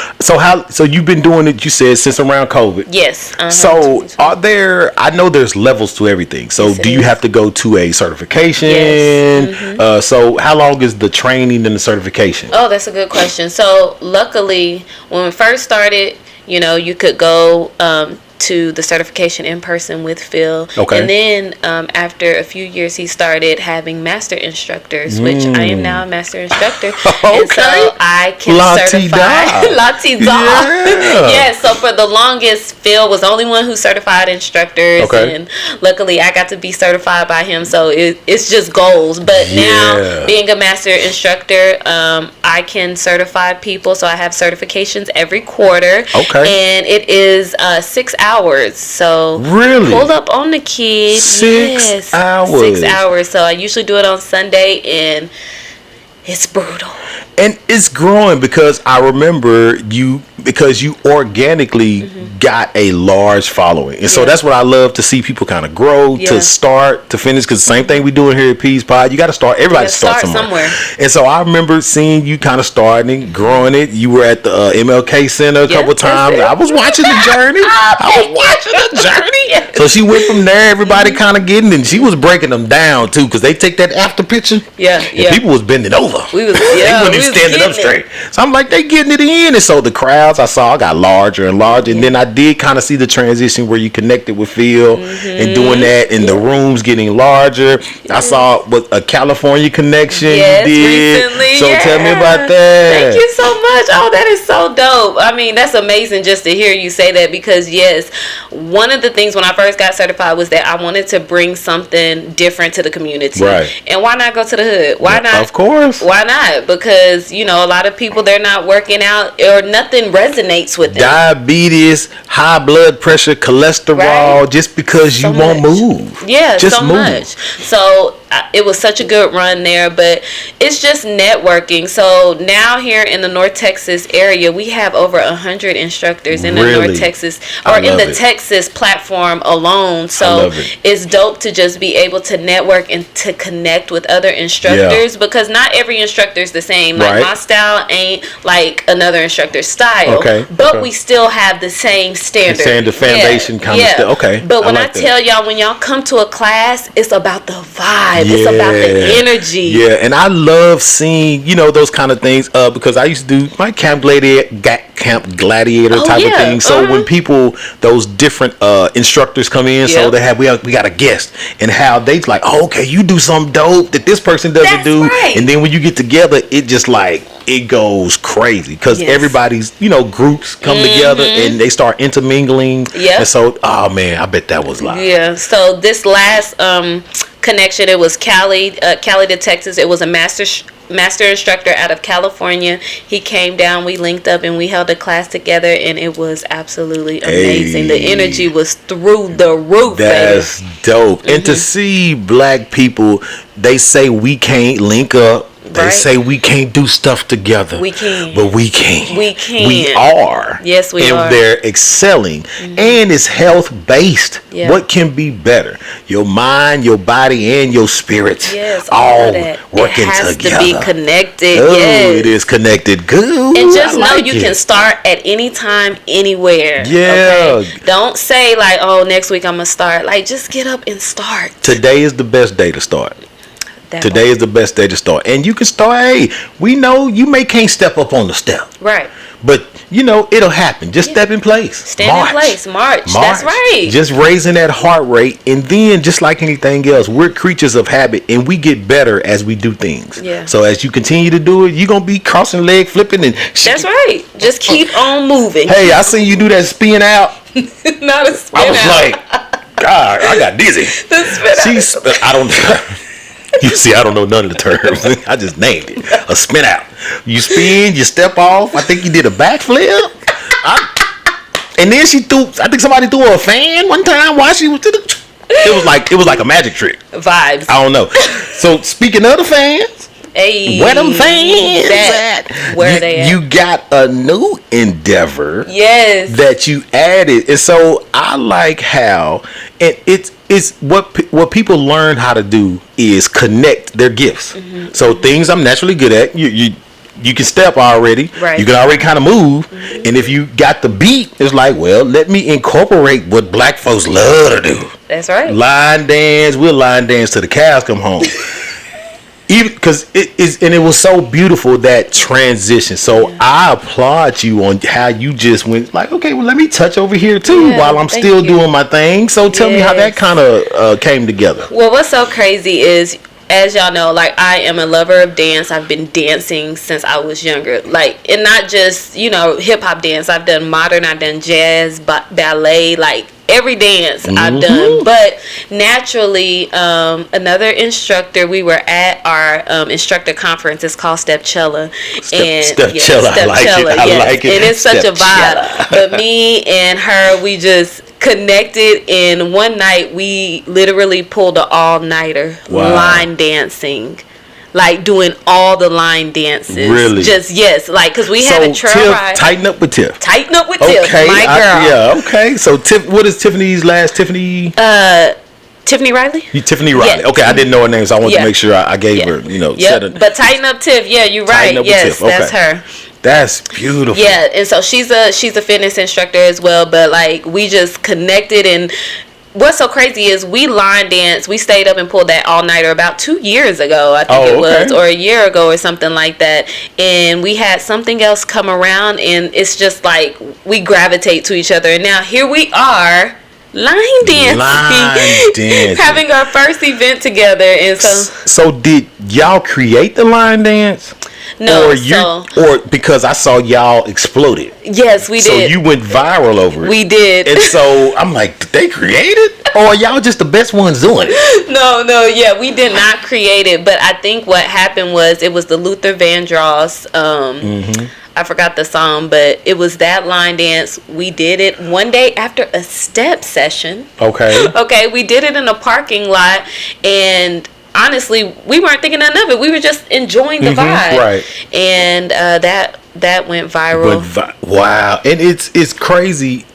Speaker 3: you've been doing it, you said, since around COVID.
Speaker 4: Yes.
Speaker 3: So I know there's levels to everything. So
Speaker 4: Yes,
Speaker 3: do you have to go to a certification?
Speaker 4: Yes.
Speaker 3: So how long is the training and the certification?
Speaker 4: Oh, that's a good question. So luckily, when we first started, you know, you could go to the certification in person with Phil.
Speaker 3: Okay.
Speaker 4: And then after a few years, he started having master instructors, which I am now a master instructor.
Speaker 3: Okay.
Speaker 4: And so I can certify. Lati Da.
Speaker 3: Yeah.
Speaker 4: Yes. So for the longest, Phil was the only one who certified instructors.
Speaker 3: Okay.
Speaker 4: And luckily, I got to be certified by him. So it's just goals. But now, being a master instructor, I can certify people. So I have certifications every quarter.
Speaker 3: Okay.
Speaker 4: And it is 6 hours. So
Speaker 3: Really?
Speaker 4: pull up on the kid.
Speaker 3: 6 hours.
Speaker 4: 6 hours. So I usually do it on Sunday, and it's brutal.
Speaker 3: And it's growing because I remember you organically got a large following. And so that's what I love to see people kind of grow, to start, to finish. Because the same thing we doing here at P'sPod, you got to start, everybody start somewhere. And so I remember seeing you kind of starting and growing it. You were at the MLK Center a couple times. I was watching the journey. So she went from there, everybody kind of getting, and she was breaking them down too, because they take that after picture. And people was bending over. They weren't even standing up straight. So I'm like, they getting it in. And so the crowds I saw got larger and larger. And then I did kind of see the transition where you connected with Phil and doing that, and the rooms getting larger. I saw a California connection you did.
Speaker 4: Recently,
Speaker 3: so tell me about that.
Speaker 4: Thank you so much. Oh, that is so dope. I mean, that's amazing just to hear you say that, because yes, one of the things when I first got certified was that I wanted to bring something different to the community.
Speaker 3: Right.
Speaker 4: And why not go to the hood? Why not?
Speaker 3: Of course.
Speaker 4: Why not? Because, you know, a lot of people, they're not working out, or nothing resonates with them.
Speaker 3: Diabetes, high blood pressure, cholesterol, just because you won't move.
Speaker 4: Yeah,
Speaker 3: just
Speaker 4: so
Speaker 3: move.
Speaker 4: much. So it was such a good run there, but it's just networking. So now here in the North Texas area, we have over 100 instructors in the North Texas, or in the Texas platform alone. So it's dope to just be able to network and to connect with other instructors, because not every instructor is the same. Like my style ain't like another instructor's style, but we still have the same standard.
Speaker 3: The foundation kind of stuff. Okay.
Speaker 4: But when I tell y'all, when y'all come to a class, it's about the vibe. vibe. It's about the energy.
Speaker 3: Yeah, and I love seeing, those kind of things because I used to do my Camp Gladiator type of thing. So when people, those different instructors come in, so we got a guest, and how they like, okay, you do something dope that this person doesn't do. Right. And then when you get together, it just like, it goes crazy because everybody's, groups come together and they start intermingling. Yeah. And so, oh man, I bet that was live.
Speaker 4: Yeah. So this last connection, it was Cali to Texas. It was a master instructor out of California. He came down, we linked up, and we held a class together, and it was absolutely amazing. The energy was through the roof.
Speaker 3: That's dope. And to see black people, they say we can't link up. They say we can't do stuff together. We can. But we can.
Speaker 4: We can.
Speaker 3: We are.
Speaker 4: Yes, we are.
Speaker 3: And they're excelling. And it's health-based. Yeah. What can be better? Your mind, your body, and your spirit.
Speaker 4: Yes,
Speaker 3: all working together.
Speaker 4: It has to be connected.
Speaker 3: Oh, yes. It is connected. Good.
Speaker 4: And just know you can start at any time, anywhere.
Speaker 3: Yeah.
Speaker 4: Okay? Don't say like, oh, next week I'm going to start. Like, just get up and start.
Speaker 3: Today is the best day to start. Today is the best day to start. And you can start, hey, we know you can't step up on the step.
Speaker 4: Right.
Speaker 3: But, it'll happen. Just step in place.
Speaker 4: Stand in place. March. That's right.
Speaker 3: Just raising that heart rate. And then, just like anything else, we're creatures of habit. And we get better as we do things. Yeah. So, as you continue to do it, you're going to be crossing leg, flipping. And
Speaker 4: that's right. Just keep on moving.
Speaker 3: Hey, I seen you do that spin out.
Speaker 4: Not a spin out.
Speaker 3: I was like, God, I got dizzy.
Speaker 4: The spin out.
Speaker 3: I don't... You see, I don't know none of the terms. I just named it. A spin out. You spin, you step off. I think you did a backflip. And then I think somebody threw a fan one time while she was it was like a magic trick.
Speaker 4: Vibes.
Speaker 3: I don't know. So speaking of the fans,
Speaker 4: hey,
Speaker 3: where them fans at?
Speaker 4: Where they at?
Speaker 3: You got a new endeavor.
Speaker 4: Yes.
Speaker 3: That you added. And so I like how it's what people learn how to do is connect their gifts. Mm-hmm. So things I'm naturally good at, you can step already. Right. You can already kind of move. Mm-hmm. And if you got the beat, it's like, well, let me incorporate what black folks love to do.
Speaker 4: That's right.
Speaker 3: Line dance. We'll line dance till the cows come home. Even because it was so beautiful, that transition. So I applaud you on how you just went like, okay, well, let me touch over here too while I'm still doing my thing. So tell me how that kind of came together.
Speaker 4: Well, what's so crazy is, as y'all know, like, I am a lover of dance. I've been dancing since I was younger. Like, and not just, hip hop dance. I've done modern, I've done jazz, ballet, like every dance I've done. But naturally, another instructor, we were at our instructor conference. It's called Stepchella.
Speaker 3: Stepchella. I like it. I like it.
Speaker 4: And it's such a vibe. But me and her, we just connected, and one night we literally pulled an all-nighter line dancing. Like doing all the line dances. Really? Just, yes. Like, because we had a trail ride.
Speaker 3: Tighten up with Tiff.
Speaker 4: Tighten up with Tiff. My girl.
Speaker 3: Yeah, okay. So, what is Tiffany's last? Tiffany
Speaker 4: Riley?
Speaker 3: Tiffany Riley. Yes. Okay, I didn't know her name, so I wanted to make sure I gave her,
Speaker 4: But Tighten Up Tiff, you're right. Yes, that's her.
Speaker 3: That's beautiful.
Speaker 4: Yeah, and so she's a fitness instructor as well, but like we just connected. And what's so crazy is we line dance. We stayed up and pulled that all-nighter about 2 years ago, I think it was, or a year ago or something like that. And we had something else come around, and it's just like we gravitate to each other. And now here we are, line dancing. Having our first event together. And
Speaker 3: so did y'all create the line dance?
Speaker 4: No,
Speaker 3: or because I saw y'all exploded.
Speaker 4: Yes, we did.
Speaker 3: So you went viral over it.
Speaker 4: We did.
Speaker 3: And so I'm like, did they create it? Or are y'all just the best ones doing it?
Speaker 4: No, yeah, we did not create it. But I think what happened was, it was the Luther Vandross, I forgot the song, but it was that line dance. We did it one day after a step session. Okay, we did it in a parking lot, and honestly, we weren't thinking none of it. We were just enjoying the vibe. Right. And that went viral.
Speaker 3: Wow. And it's crazy.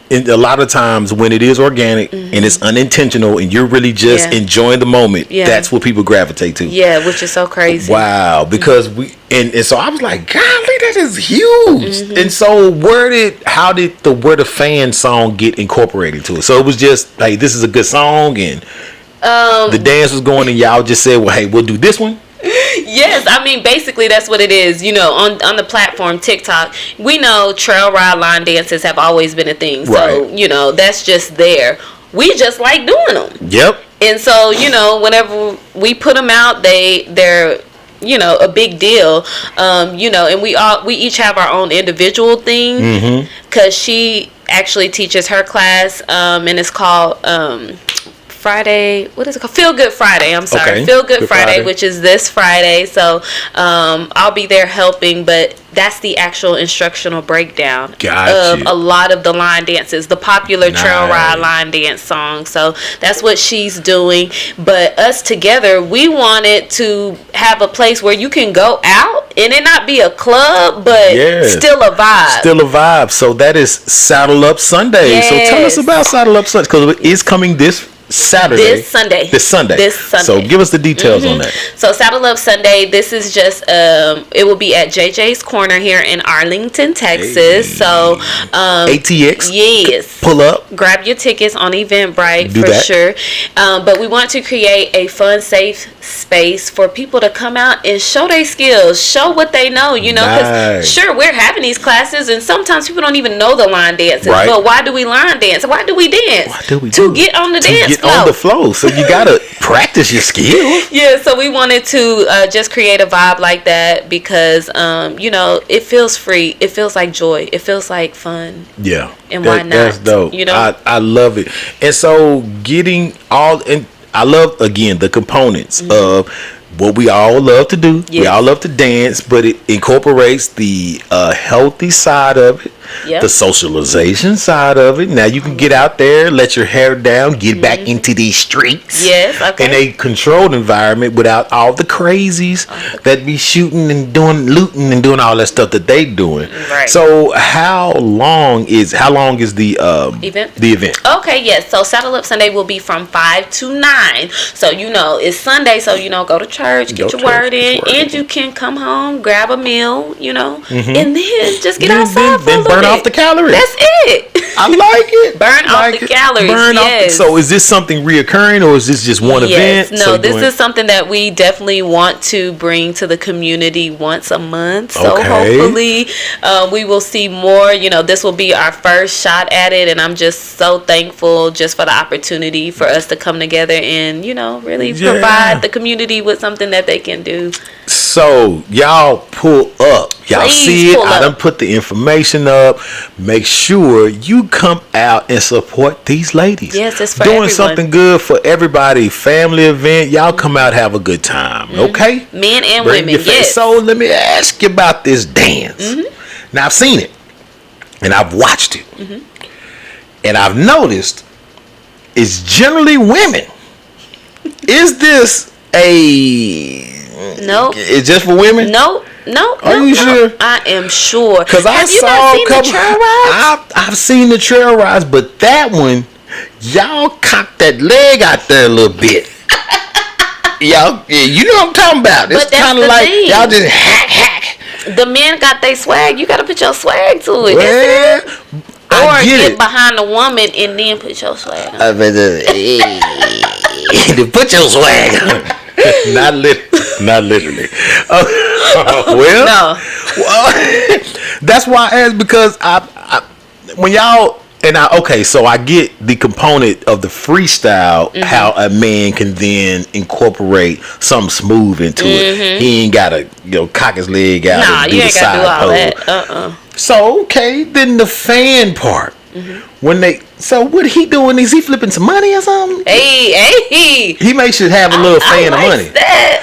Speaker 3: And a lot of times when it is organic and it's unintentional and you're really just enjoying the moment, that's what people gravitate to.
Speaker 4: Yeah, which is so crazy.
Speaker 3: Wow. Because and so I was like, golly, that is huge. And so how did the Where the Fan song get incorporated to it? So it was just like, this is a good song, and The dance was going, and y'all just said, "Well, hey, we'll do this one."
Speaker 4: Yes, I mean basically that's what it is. You know, on the platform TikTok, we know trail ride line dances have always been a thing. So
Speaker 3: Right.
Speaker 4: you know that's just there. We just like doing them.
Speaker 3: Yep.
Speaker 4: And so you know, whenever we put them out, they're you know a big deal. You know, and we each have our own individual thing. Because she actually teaches her class, and it's called Friday. What is it called? Feel Good Friday. I'm sorry.
Speaker 3: Okay.
Speaker 4: Feel Good
Speaker 3: Good
Speaker 4: Friday,
Speaker 3: Friday.
Speaker 4: which is this Friday. So I'll be there helping, but that's the actual instructional breakdown
Speaker 3: Gotcha.
Speaker 4: of a lot of the line dances, the popular trail
Speaker 3: Nice.
Speaker 4: ride line dance songs. So that's what she's doing. But us together, we wanted to have a place where you can go out and it not be a club, but
Speaker 3: Yeah.
Speaker 4: still a vibe.
Speaker 3: Still a vibe. So that is Saddle Up Sunday. So tell us
Speaker 4: Yes.
Speaker 3: about Saddle Up Sunday, because it's coming this Saturday.
Speaker 4: This Sunday.
Speaker 3: This Sunday. So give us the details on that.
Speaker 4: So Saddle Up Sunday, this is just it will be at JJ's Corner here in Arlington, Texas.
Speaker 3: Hey.
Speaker 4: So
Speaker 3: ATX.
Speaker 4: yes.
Speaker 3: Pull up.
Speaker 4: Grab your tickets on Eventbrite
Speaker 3: Do
Speaker 4: for
Speaker 3: that.
Speaker 4: sure. But we want to create a fun, safe space for people to come out and show their skills, show what they know, you know, because
Speaker 3: Nice.
Speaker 4: sure, we're having these classes and sometimes people don't even know the line dances.
Speaker 3: Right.
Speaker 4: But why do we line dance? Why do we dance?
Speaker 3: Why do we
Speaker 4: to
Speaker 3: do it?
Speaker 4: get on the
Speaker 3: To
Speaker 4: dance
Speaker 3: get
Speaker 4: floor.
Speaker 3: on the flow. So you gotta practice your skills.
Speaker 4: Yeah, so we wanted to just create a vibe like that because, you know, it feels free. It feels like joy. It feels like fun.
Speaker 3: Yeah.
Speaker 4: And why not?
Speaker 3: That's dope.
Speaker 4: You know?
Speaker 3: I love it. And so getting all, and I love, again, the components of what we all love to do. We
Speaker 4: Yes.
Speaker 3: all love to dance, but it incorporates the healthy side of it,
Speaker 4: Yep.
Speaker 3: the socialization side of it. Now you can get out there, let your hair down, get back into these streets.
Speaker 4: Yes, okay.
Speaker 3: In a controlled environment without all the crazies that be shooting and doing looting and doing all that stuff that they doing.
Speaker 4: Right.
Speaker 3: So how long is the
Speaker 4: Event?
Speaker 3: The event.
Speaker 4: Okay, yes. So Saddle Up Sunday will be from 5 to 9. So, you know, it's Sunday. So, you know, go to church, get your word in, and you can come home, grab a meal, you know, and then just get outside for a
Speaker 3: Then
Speaker 4: little
Speaker 3: burn
Speaker 4: bit.
Speaker 3: off the calories.
Speaker 4: That's it.
Speaker 3: I like it.
Speaker 4: Burn off the calories, yes.
Speaker 3: So is this something reoccurring, or is this just one event?
Speaker 4: No,
Speaker 3: So
Speaker 4: this
Speaker 3: doing-
Speaker 4: is something that we definitely want to bring to the community once a month. So
Speaker 3: Okay.
Speaker 4: hopefully we will see more. You know, this will be our first shot at it, and I'm just so thankful just for the opportunity for us to come together and, you know, really
Speaker 3: Yeah.
Speaker 4: provide the community with something that they can do.
Speaker 3: So y'all pull up. Y'all
Speaker 4: Please
Speaker 3: see it.
Speaker 4: pull
Speaker 3: I
Speaker 4: up.
Speaker 3: done put the information up. Make sure you come out and support these ladies.
Speaker 4: Yes, it's for
Speaker 3: doing
Speaker 4: everyone.
Speaker 3: something good for everybody. Family event. Y'all come out, have a good time. Okay.
Speaker 4: Men and
Speaker 3: Bring
Speaker 4: women,
Speaker 3: your fa-
Speaker 4: yes.
Speaker 3: So let me ask you about this dance. Now I've seen it, and I've watched it, and I've noticed it's generally women. Is this a?
Speaker 4: Nope.
Speaker 3: It's just for women.
Speaker 4: No.
Speaker 3: Are you sure?
Speaker 4: I am sure.
Speaker 3: Cause I
Speaker 4: Have you
Speaker 3: saw
Speaker 4: not
Speaker 3: a
Speaker 4: seen
Speaker 3: couple.
Speaker 4: the trail rides?
Speaker 3: I've seen the trail rides, but that one, y'all cocked that leg out there a little bit. Y'all, yeah, you know what I'm talking about. It's
Speaker 4: But that's
Speaker 3: kind of
Speaker 4: the
Speaker 3: like
Speaker 4: thing.
Speaker 3: y'all just hack.
Speaker 4: The men got their swag. You got to put your swag to it.
Speaker 3: Well,
Speaker 4: That's it.
Speaker 3: I
Speaker 4: Or
Speaker 3: get
Speaker 4: get
Speaker 3: it.
Speaker 4: behind the woman and then put your swag on.
Speaker 3: To put your swag on. Not literally. Well,
Speaker 4: No.
Speaker 3: well, that's why I asked, because I when y'all and so I get the component of the freestyle, how a man can then incorporate something smooth into it. He ain't gotta cock his leg out
Speaker 4: Nah,
Speaker 3: and do
Speaker 4: you
Speaker 3: the
Speaker 4: ain't got to do
Speaker 3: side
Speaker 4: all
Speaker 3: pose.
Speaker 4: that.
Speaker 3: So okay, then the fan part. When what he doing? Is he flipping some money or something?
Speaker 4: Hey.
Speaker 3: He may should have a little fan of money.
Speaker 4: That.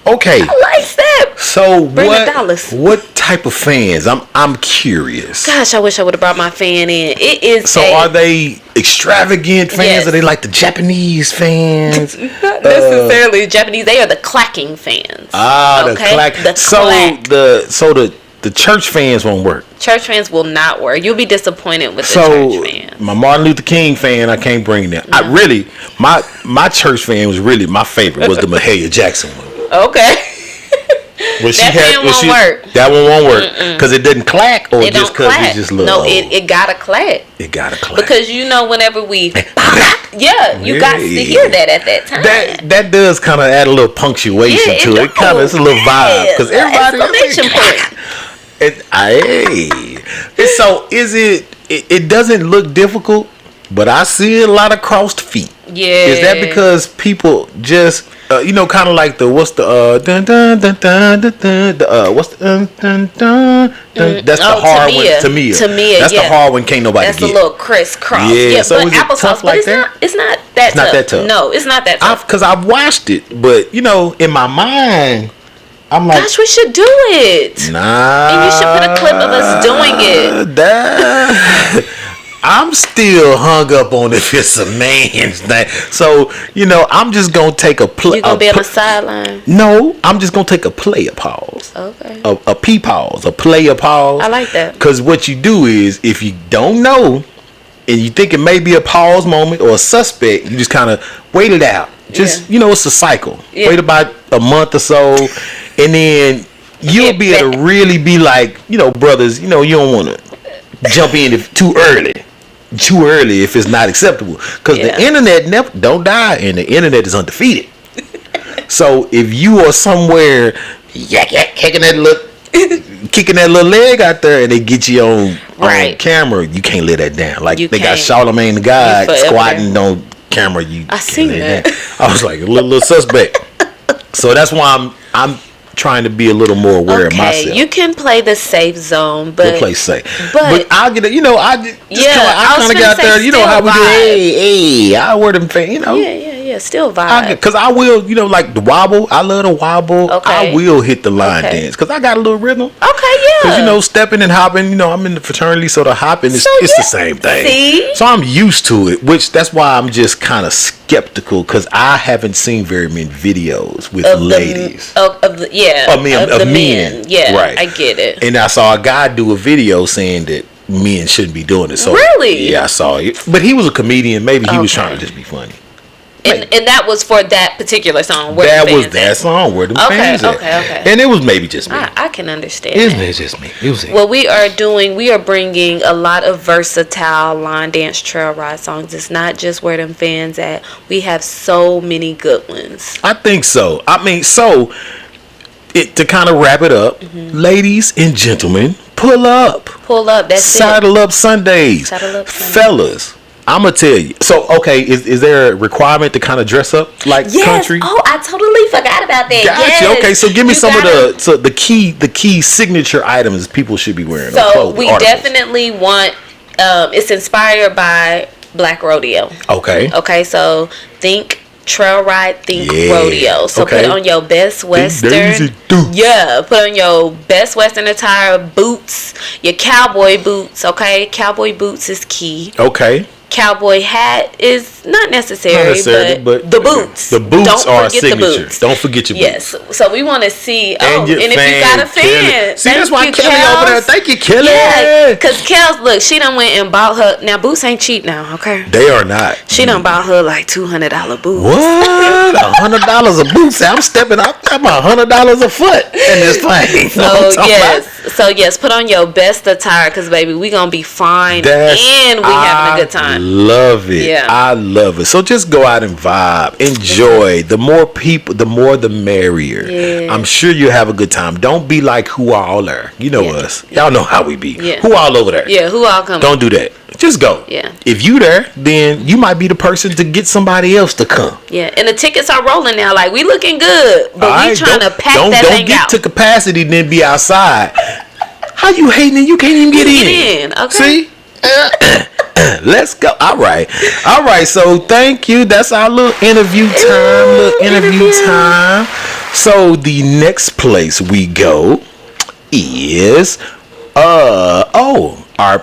Speaker 3: Okay.
Speaker 4: I like that.
Speaker 3: So
Speaker 4: Bring the dollars.
Speaker 3: what type of fans? I'm curious.
Speaker 4: Gosh, I wish I would have brought my fan in. It is.
Speaker 3: So are they extravagant fans?
Speaker 4: Yes.
Speaker 3: Are they like the Japanese fans?
Speaker 4: not necessarily Japanese? They are the clacking fans.
Speaker 3: The
Speaker 4: Okay?
Speaker 3: clack.
Speaker 4: The
Speaker 3: So
Speaker 4: clack.
Speaker 3: the church fans won't work.
Speaker 4: Church fans will not work. You'll be disappointed with the
Speaker 3: So
Speaker 4: church fans.
Speaker 3: my Martin Luther King fan, I can't bring that. I really my church fan was really my favorite was the Mahalia Jackson one.
Speaker 4: Okay.
Speaker 3: When
Speaker 4: that pen won't work.
Speaker 3: That one won't work because it didn't clack, or
Speaker 4: it
Speaker 3: just because it's just low.
Speaker 4: No, it gotta clack.
Speaker 3: It gotta clack
Speaker 4: because whenever we, you got to hear that at that time.
Speaker 3: That does kind of add a little punctuation to it. It's a little vibe because everybody
Speaker 4: exclamation point.
Speaker 3: So is it? It doesn't look difficult, but I see a lot of crossed feet.
Speaker 4: Yeah.
Speaker 3: Is that because people just kind of like the what's the dun dun dun dun dun dun what's the dun dun dun dun? That's the hard one. Tamia. That's the hard one. Can't nobody get.
Speaker 4: That's a little crisscross.
Speaker 3: Yeah. So
Speaker 4: but applesauce,
Speaker 3: like
Speaker 4: it's not that tough. No, it's not that tough.
Speaker 3: Because I've watched it, but in my mind, I'm like,
Speaker 4: gosh, we should do it.
Speaker 3: Nah.
Speaker 4: And you should put a clip of us doing it.
Speaker 3: I'm still hung up on if it's a man's thing. So, I'm just going to take a play.
Speaker 4: You going to be on the sideline?
Speaker 3: No, I'm just going to take a player pause.
Speaker 4: Okay.
Speaker 3: A P pause, a player pause.
Speaker 4: I like that.
Speaker 3: Because what you do is, if you don't know, and you think it may be a pause moment or a suspect, you just kind of wait it out. Just, it's a cycle. Yeah. Wait about a month or so, and then you'll be able to really be like, brothers, you don't want to jump in too early if it's not acceptable. Because the internet never don't die, and the internet is undefeated. So if you are somewhere kicking that little leg out there, and they get you on camera, you can't let that down. Like they got Charlamagne the God squatting on camera. I
Speaker 4: seen that.
Speaker 3: I was like a little suspect. So that's why I'm trying to be a little more aware of myself.
Speaker 4: You can play the safe zone, but
Speaker 3: we'll play safe. But I'll get it. I kind of get out there. How we do. Hey, I wear them fans.
Speaker 4: Yeah, still vibe.
Speaker 3: Because I will, like the wobble. I love the wobble. Okay. I will hit the line dance because I got a little rhythm.
Speaker 4: Okay, yeah.
Speaker 3: Because stepping and hopping. I'm in the fraternity, so the hopping is it's the same thing.
Speaker 4: See?
Speaker 3: So I'm used to it, that's why I'm just kind of skeptical because I haven't seen very many videos with ladies.
Speaker 4: Of men. Yeah,
Speaker 3: right.
Speaker 4: I get it.
Speaker 3: And I saw a guy do a video saying that men shouldn't be doing it. So
Speaker 4: really?
Speaker 3: Yeah, I saw it. But he was a comedian. Maybe he was trying to just be funny.
Speaker 4: And that was for that particular song.
Speaker 3: Song where the fans at.
Speaker 4: Okay.
Speaker 3: And it was maybe just me.
Speaker 4: I can understand.
Speaker 3: It's just me. It was it.
Speaker 4: What we are bringing a lot of versatile line dance trail ride songs. It's not just where them fans at. We have so many good ones.
Speaker 3: I think so. To kind of wrap it up, ladies and gentlemen, pull up.
Speaker 4: That's
Speaker 3: Saddle up Sundays. Fellas, I'm going to tell you. So, okay, is there a requirement to kind of dress up like country?
Speaker 4: Oh, I totally forgot about that.
Speaker 3: Gotcha. Okay, so give me some of the key signature items people should be wearing.
Speaker 4: So, we definitely want, it's inspired by Black Rodeo. Okay, so think trail ride, think rodeo. So put on your best Western. Put on your best Western attire, boots, your cowboy boots. Okay, cowboy boots is key.
Speaker 3: Okay.
Speaker 4: Cowboy hat is not necessary, but the boots.
Speaker 3: The boots are a signature. Don't forget your boots.
Speaker 4: Yes. So we want to see. And if you got a fan,
Speaker 3: see, that's why Kelly over there. Thank you, Kelly.
Speaker 4: Yeah, because Kels, look, she done went and bought her. Now boots ain't cheap now. Okay.
Speaker 3: They are not.
Speaker 4: She done bought her like $200 boots.
Speaker 3: What? $100 a boot? I'm stepping up. I'm $100 a foot in this thing.
Speaker 4: So yes, put on your best attire because baby, we gonna be fine and we having a good time.
Speaker 3: Love it. Yeah. I love it. So just go out and vibe. Enjoy. The more people, the more the merrier. Yeah. I'm sure you'll have a good time. Don't be like who all there. You know us. Y'all know how we be. Yeah. Who all over there?
Speaker 4: Yeah, who all coming?
Speaker 3: Don't do that. Just go.
Speaker 4: Yeah.
Speaker 3: If you there, then you might be the person to get somebody else to come.
Speaker 4: Yeah. And the tickets are rolling now. Like we looking good. But we trying to pack that thing out. Don't
Speaker 3: get to capacity and then be outside. How you hating and you can't even get in?
Speaker 4: Okay.
Speaker 3: See? Let's go. All right. So thank you. That's our little interview time. So the next place we go is our a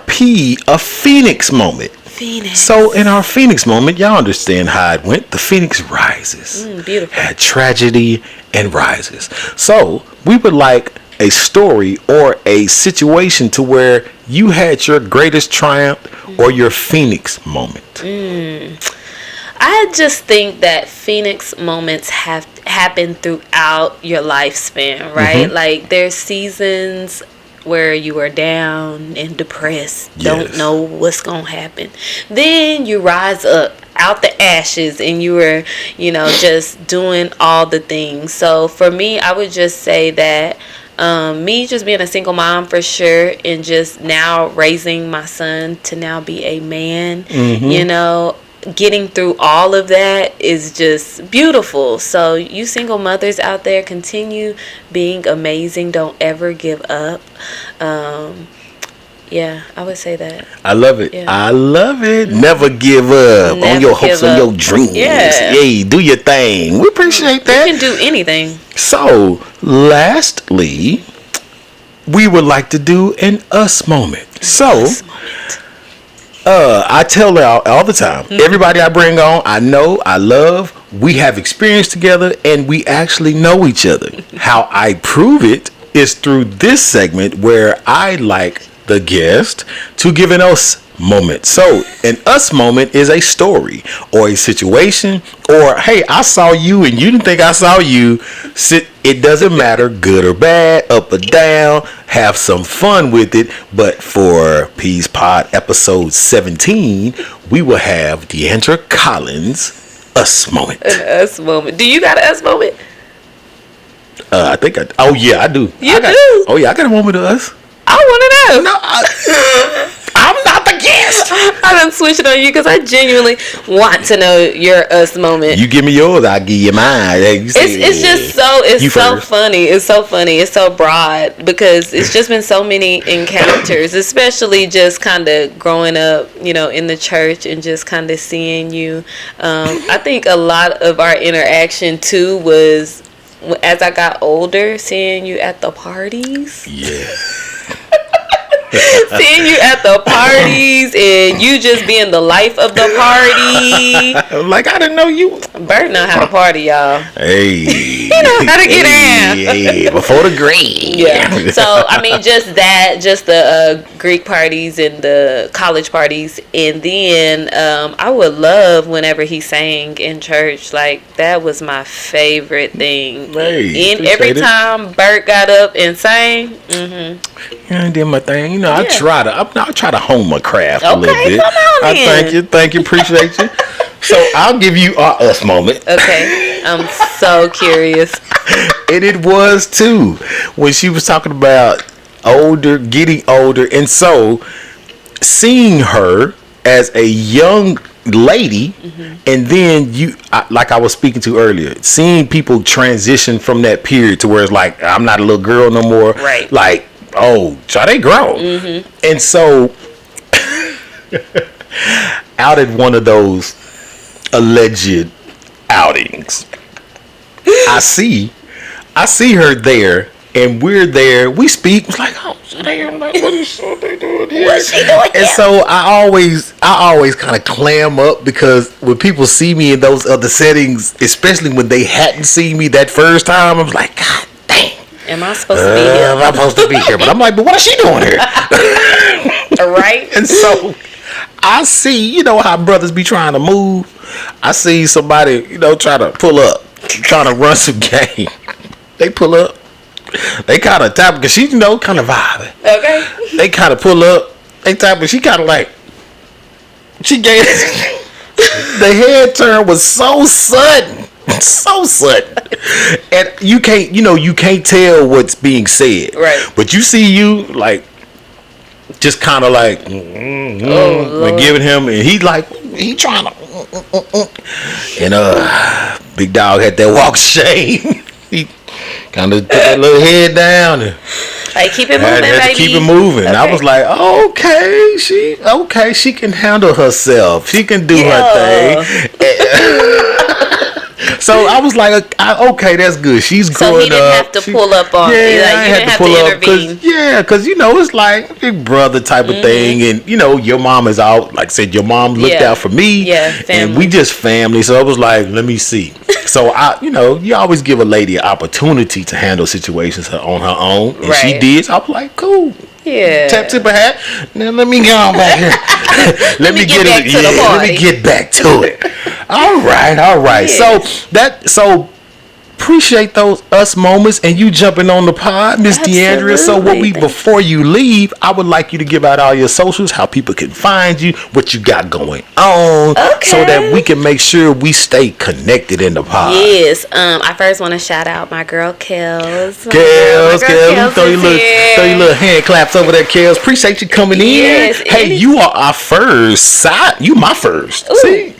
Speaker 3: Phoenix moment.
Speaker 4: Phoenix.
Speaker 3: So in our Phoenix moment, y'all understand how it went. The Phoenix rises.
Speaker 4: Beautiful.
Speaker 3: Had tragedy and rises. So we would like a story or a situation to where you had your greatest triumph or your Phoenix moment.
Speaker 4: I just think that Phoenix moments have happen throughout your lifespan, right? Like there's seasons where you are down and depressed, don't know what's gonna happen. Then you rise up out the ashes and you are, just doing all the things. So for me, I would just say that me just being a single mom for sure, and just now raising my son to now be a man, getting through all of that is just beautiful. So you single mothers out there, continue being amazing. Don't ever give up. Yeah, I would say that.
Speaker 3: I love it.
Speaker 4: Yeah.
Speaker 3: I love it. Never give up on your hopes and your dreams.
Speaker 4: Yeah.
Speaker 3: Yay, do your thing. We appreciate that.
Speaker 4: You can do anything.
Speaker 3: So, lastly, we would like to do an us moment. So, I tell y'all all the time, everybody I bring on, I know, I love, we have experience together, and we actually know each other. How I prove it is through this segment where I like the guest to give an us moment. So an us moment is a story or a situation, or hey, I saw you and you didn't think I saw you. It doesn't matter, good or bad, up or down, have some fun with it. But for P's Pod episode 17, we will have Deandra Collins' us moment.
Speaker 4: An us moment. Do you got an us moment?
Speaker 3: I think I do.
Speaker 4: I do.
Speaker 3: Oh yeah, I got a moment of us.
Speaker 4: I want to know.
Speaker 3: No, I'm not the guest.
Speaker 4: I done switched it on you because I genuinely want to know your us moment.
Speaker 3: You give me yours, I'll give you mine.
Speaker 4: It's just so funny. It's so funny. It's so broad because it's just been so many encounters, especially just kind of growing up, in the church and just kind of seeing you. I think a lot of our interaction too was as I got older, seeing you at the parties.
Speaker 3: Yeah.
Speaker 4: Seeing you at the parties and you just being the life of the party.
Speaker 3: Like, I didn't know you.
Speaker 4: Bert know how to party, y'all.
Speaker 3: Hey.
Speaker 4: He know how to get in.
Speaker 3: Yeah, before the grade.
Speaker 4: Yeah. So, I mean, just the Greek parties and the college parties. And then I would love whenever he sang in church. Like, that was my favorite thing.
Speaker 3: Hey,
Speaker 4: and every time Bert got up and sang,
Speaker 3: I did my thing. I try to hone my craft a little bit.
Speaker 4: Come on
Speaker 3: I thank you, appreciate you. So I'll give you our us moment.
Speaker 4: Okay, I'm so curious.
Speaker 3: And it was too when she was talking about getting older, and so seeing her as a young lady, and then like I was speaking to earlier, seeing people transition from that period to where it's like I'm not a little girl no more.
Speaker 4: Right.
Speaker 3: Like, oh, so they grown. And so out at one of those alleged outings, I see her there, and we're there. We speak. It's like, oh, so damn, like, what they doing here?
Speaker 4: What's she doing
Speaker 3: And so I always kind of clam up, because when people see me in those other settings, especially when they hadn't seen me that first time, I'm like, God dang.
Speaker 4: Am I supposed to be here?
Speaker 3: I'm supposed to be here, but I'm like, but what is she doing here?
Speaker 4: Right.
Speaker 3: And so I see, how brothers be trying to move. I see somebody, try to pull up, trying to run some game. They pull up. They kind of tap, because she, kind of vibing.
Speaker 4: Okay.
Speaker 3: They kind of pull up. They tap, but she kind of like, she gave the head turn was so sudden. So sudden. And you can't tell what's being said.
Speaker 4: Right.
Speaker 3: But you see like, just kind of like, and giving him, and he trying to, and Big Dog had that walk of shame. He kind of put that little head down and
Speaker 4: like, keep it moving,
Speaker 3: had to keep it moving. Okay. I was like, okay, she can handle herself. She can do her thing. So I was like, okay, that's good. She's growing up. So he didn't
Speaker 4: have to pull up on.
Speaker 3: Yeah,
Speaker 4: like,
Speaker 3: I had to pull up
Speaker 4: intervene.
Speaker 3: Because it's like big brother type of thing, and your mom is out. Like I said, your mom looked out for me, and we just family. So I was like, let me see. So you always give a lady an opportunity to handle situations on her own, and she did. So I was like, cool.
Speaker 4: Yeah.
Speaker 3: Tip her hat. Now let me get on back here. let me get back to the party. Let me get back to it. All right.
Speaker 4: Yeah.
Speaker 3: So appreciate those us moments and you jumping on the pod, Miss DeAndrea. So before you leave, I would like you to give out all your socials, how people can find you, what you got going on, so that we can make sure we stay connected in the pod.
Speaker 4: Yes. I first want to shout out my girl Kels.
Speaker 3: Kels, throw your little hand claps over there, Kels. Appreciate you coming in. Hey, you are our first side. You my first. Ooh. See?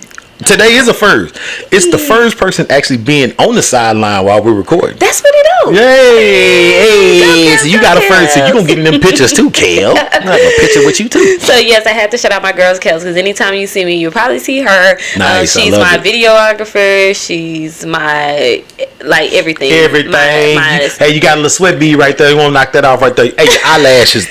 Speaker 3: Today is a first. It's the first person actually being on the sideline while we're recording.
Speaker 4: That's what he do.
Speaker 3: Hey, so you got a first. So you gonna get in them pictures too, Kel. I have a picture with you too.
Speaker 4: So yes, I had to shout out my girls, Kels, because anytime you see me, you'll probably see her.
Speaker 3: Nice.
Speaker 4: She's my videographer. She's my everything.
Speaker 3: Hey, you got a little sweat bead right there. You want to knock that off right there? Hey, your eyelashes.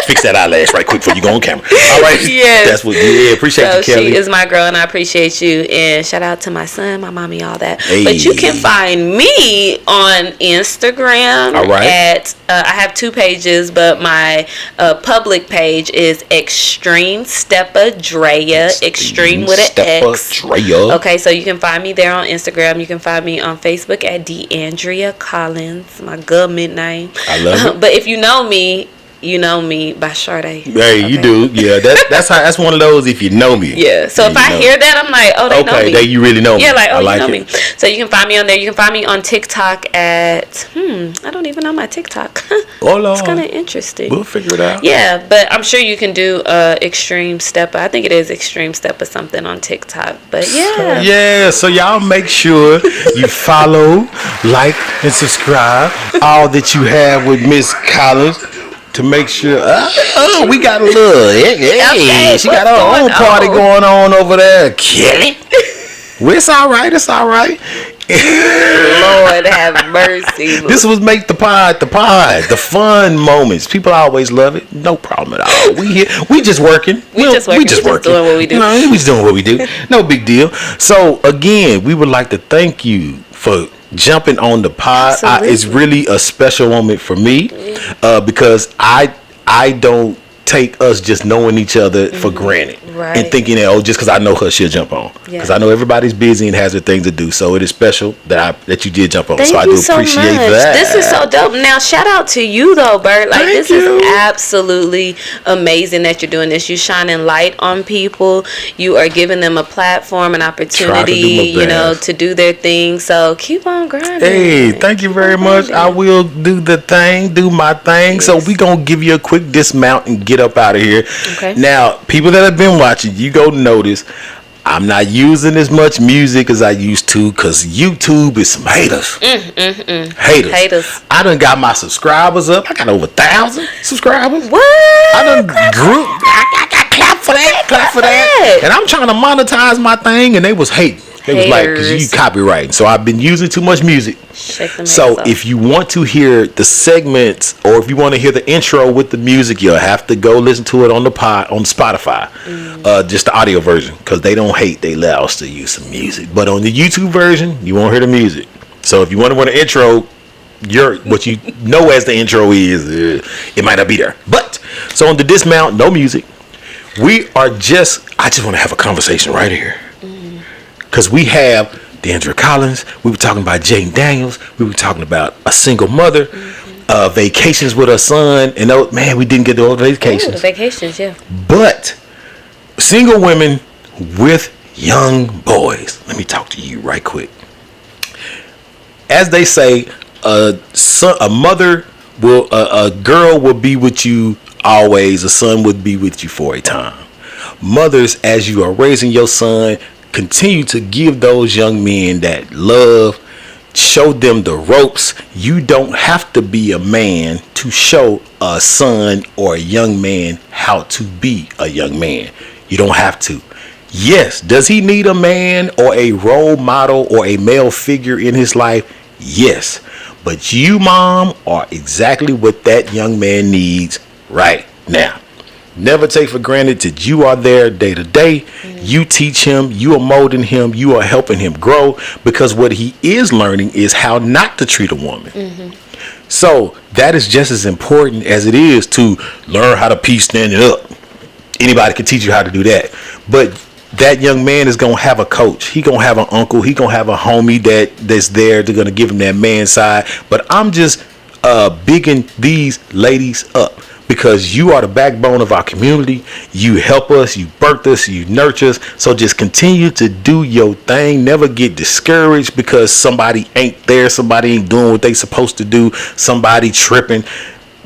Speaker 3: Fix that eyelash right quick before you go on camera. All right.
Speaker 4: Yes.
Speaker 3: That's what. Yeah. Appreciate you, Kelly.
Speaker 4: She is my girl, and I appreciate you. And shout out to my son, my mommy, all that.
Speaker 3: Hey.
Speaker 4: But you can find me on Instagram.
Speaker 3: All right.
Speaker 4: At I have 2 pages, but my public page is Extreme Steppa Drea. Extreme with an X.
Speaker 3: Drea.
Speaker 4: Okay, so you can find me there on Instagram. You can find me on Facebook at DeAndrea Collins, my government name.
Speaker 3: I love it.
Speaker 4: But if you know me, you know me by Sade.
Speaker 3: Hey, you do. Yeah, that's one of those if you know me.
Speaker 4: Yeah. So if I hear that, I'm like, oh, they know me.
Speaker 3: Okay, you really know me.
Speaker 4: Yeah, like, oh,
Speaker 3: I
Speaker 4: you know me. So you can find me on there. You can find me on TikTok at, I don't even know my TikTok.
Speaker 3: Oh, Lord.
Speaker 4: It's kind of interesting.
Speaker 3: We'll figure it out.
Speaker 4: Yeah, but I'm sure you can do Extreme Steppa. I think it is Extreme Steppa something on TikTok. But yeah.
Speaker 3: Yeah, so y'all make sure you follow, like, and subscribe all that you have with Miss Collins. To make sure, we got a little, she got her own party going on over there, Kelly. Well, it's all right.
Speaker 4: Lord have mercy.
Speaker 3: This was make the pod, the fun moments. People always love it. No problem at all. We just working. We just
Speaker 4: doing what we do.
Speaker 3: We just doing what we do. No big deal. So again, we would like to thank you for jumping on the pod. It's really a special moment for me because I don't take us just knowing each other for granted,
Speaker 4: right,
Speaker 3: and thinking that just because I know her she'll jump on, because I know everybody's busy and has their things to do. So it is special that you did jump on.
Speaker 4: Thank
Speaker 3: so I do appreciate that.
Speaker 4: This is so dope. Now shout out to you though, Bert. Like this is absolutely amazing that you're doing this. You shining light on people. You are giving them a platform, an opportunity, to do their thing. So keep on grinding.
Speaker 3: Hey, thank you very much. I will do my thing. Yes. So we gonna give you a quick dismount and get up out of here.
Speaker 4: Okay.
Speaker 3: Now, people that have been watching, you go notice I'm not using as much music as I used to because YouTube is some haters. Haters. I done got my subscribers up. I got over 1,000 subscribers.
Speaker 4: What?
Speaker 3: I done grew. I got clap for that. And I'm trying to monetize my thing, and they was hating. It was like, because you copyrighting. So I've been using too much music. So if you want to hear the segments, or if you want to hear the intro with the music, you'll have to go listen to it on the Spotify, just the audio version, because they don't hate. They allow us to use some music. But on the YouTube version, you won't hear the music. So if you want an intro, what you know as the intro is, it might not be there. But so on the dismount, no music. I just want to have a conversation right here. Because we have DeAndrea Collins, we were talking about Jaden Daniels, we were talking about a single mother, vacations with her son, and we didn't get those vacations.
Speaker 4: Ooh, the vacations, yeah.
Speaker 3: But single women with young boys, let me talk to you right quick. As they say, a girl will be with you always, a son would be with you for a time. Mothers, as you are raising your son, continue to give those young men that love, show them the ropes. You don't have to be a man to show a son or a young man how to be a young man. You don't have to. Yes, does he need a man or a role model or a male figure in his life? Yes, but you, mom, are exactly what that young man needs right now. Never take for granted that you are there day to day. You teach him, you are molding him, you are helping him grow, because what he is learning is how not to treat a woman. So that is just as important as it is to learn how to pee standing up. Anybody can teach you how to do that. But that young man is gonna have a coach. He gonna have an uncle. He gonna have a homie that's there. They're gonna give him that man side. But I'm just bigging these ladies up because you are the backbone of our community. You help us. You birth us. You nurture us. So just continue to do your thing. Never get discouraged because somebody ain't there. Somebody ain't doing what they supposed to do. Somebody tripping.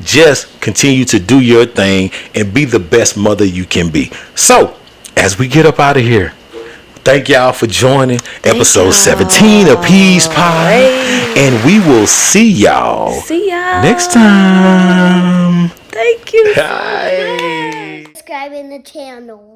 Speaker 3: Just continue to do your thing and be the best mother you can be. So as we get up out of here, thank y'all for joining episode 17 of P's Pod. And we will see y'all next time.
Speaker 4: Thank you.
Speaker 3: Bye.
Speaker 2: Subscribing the channel.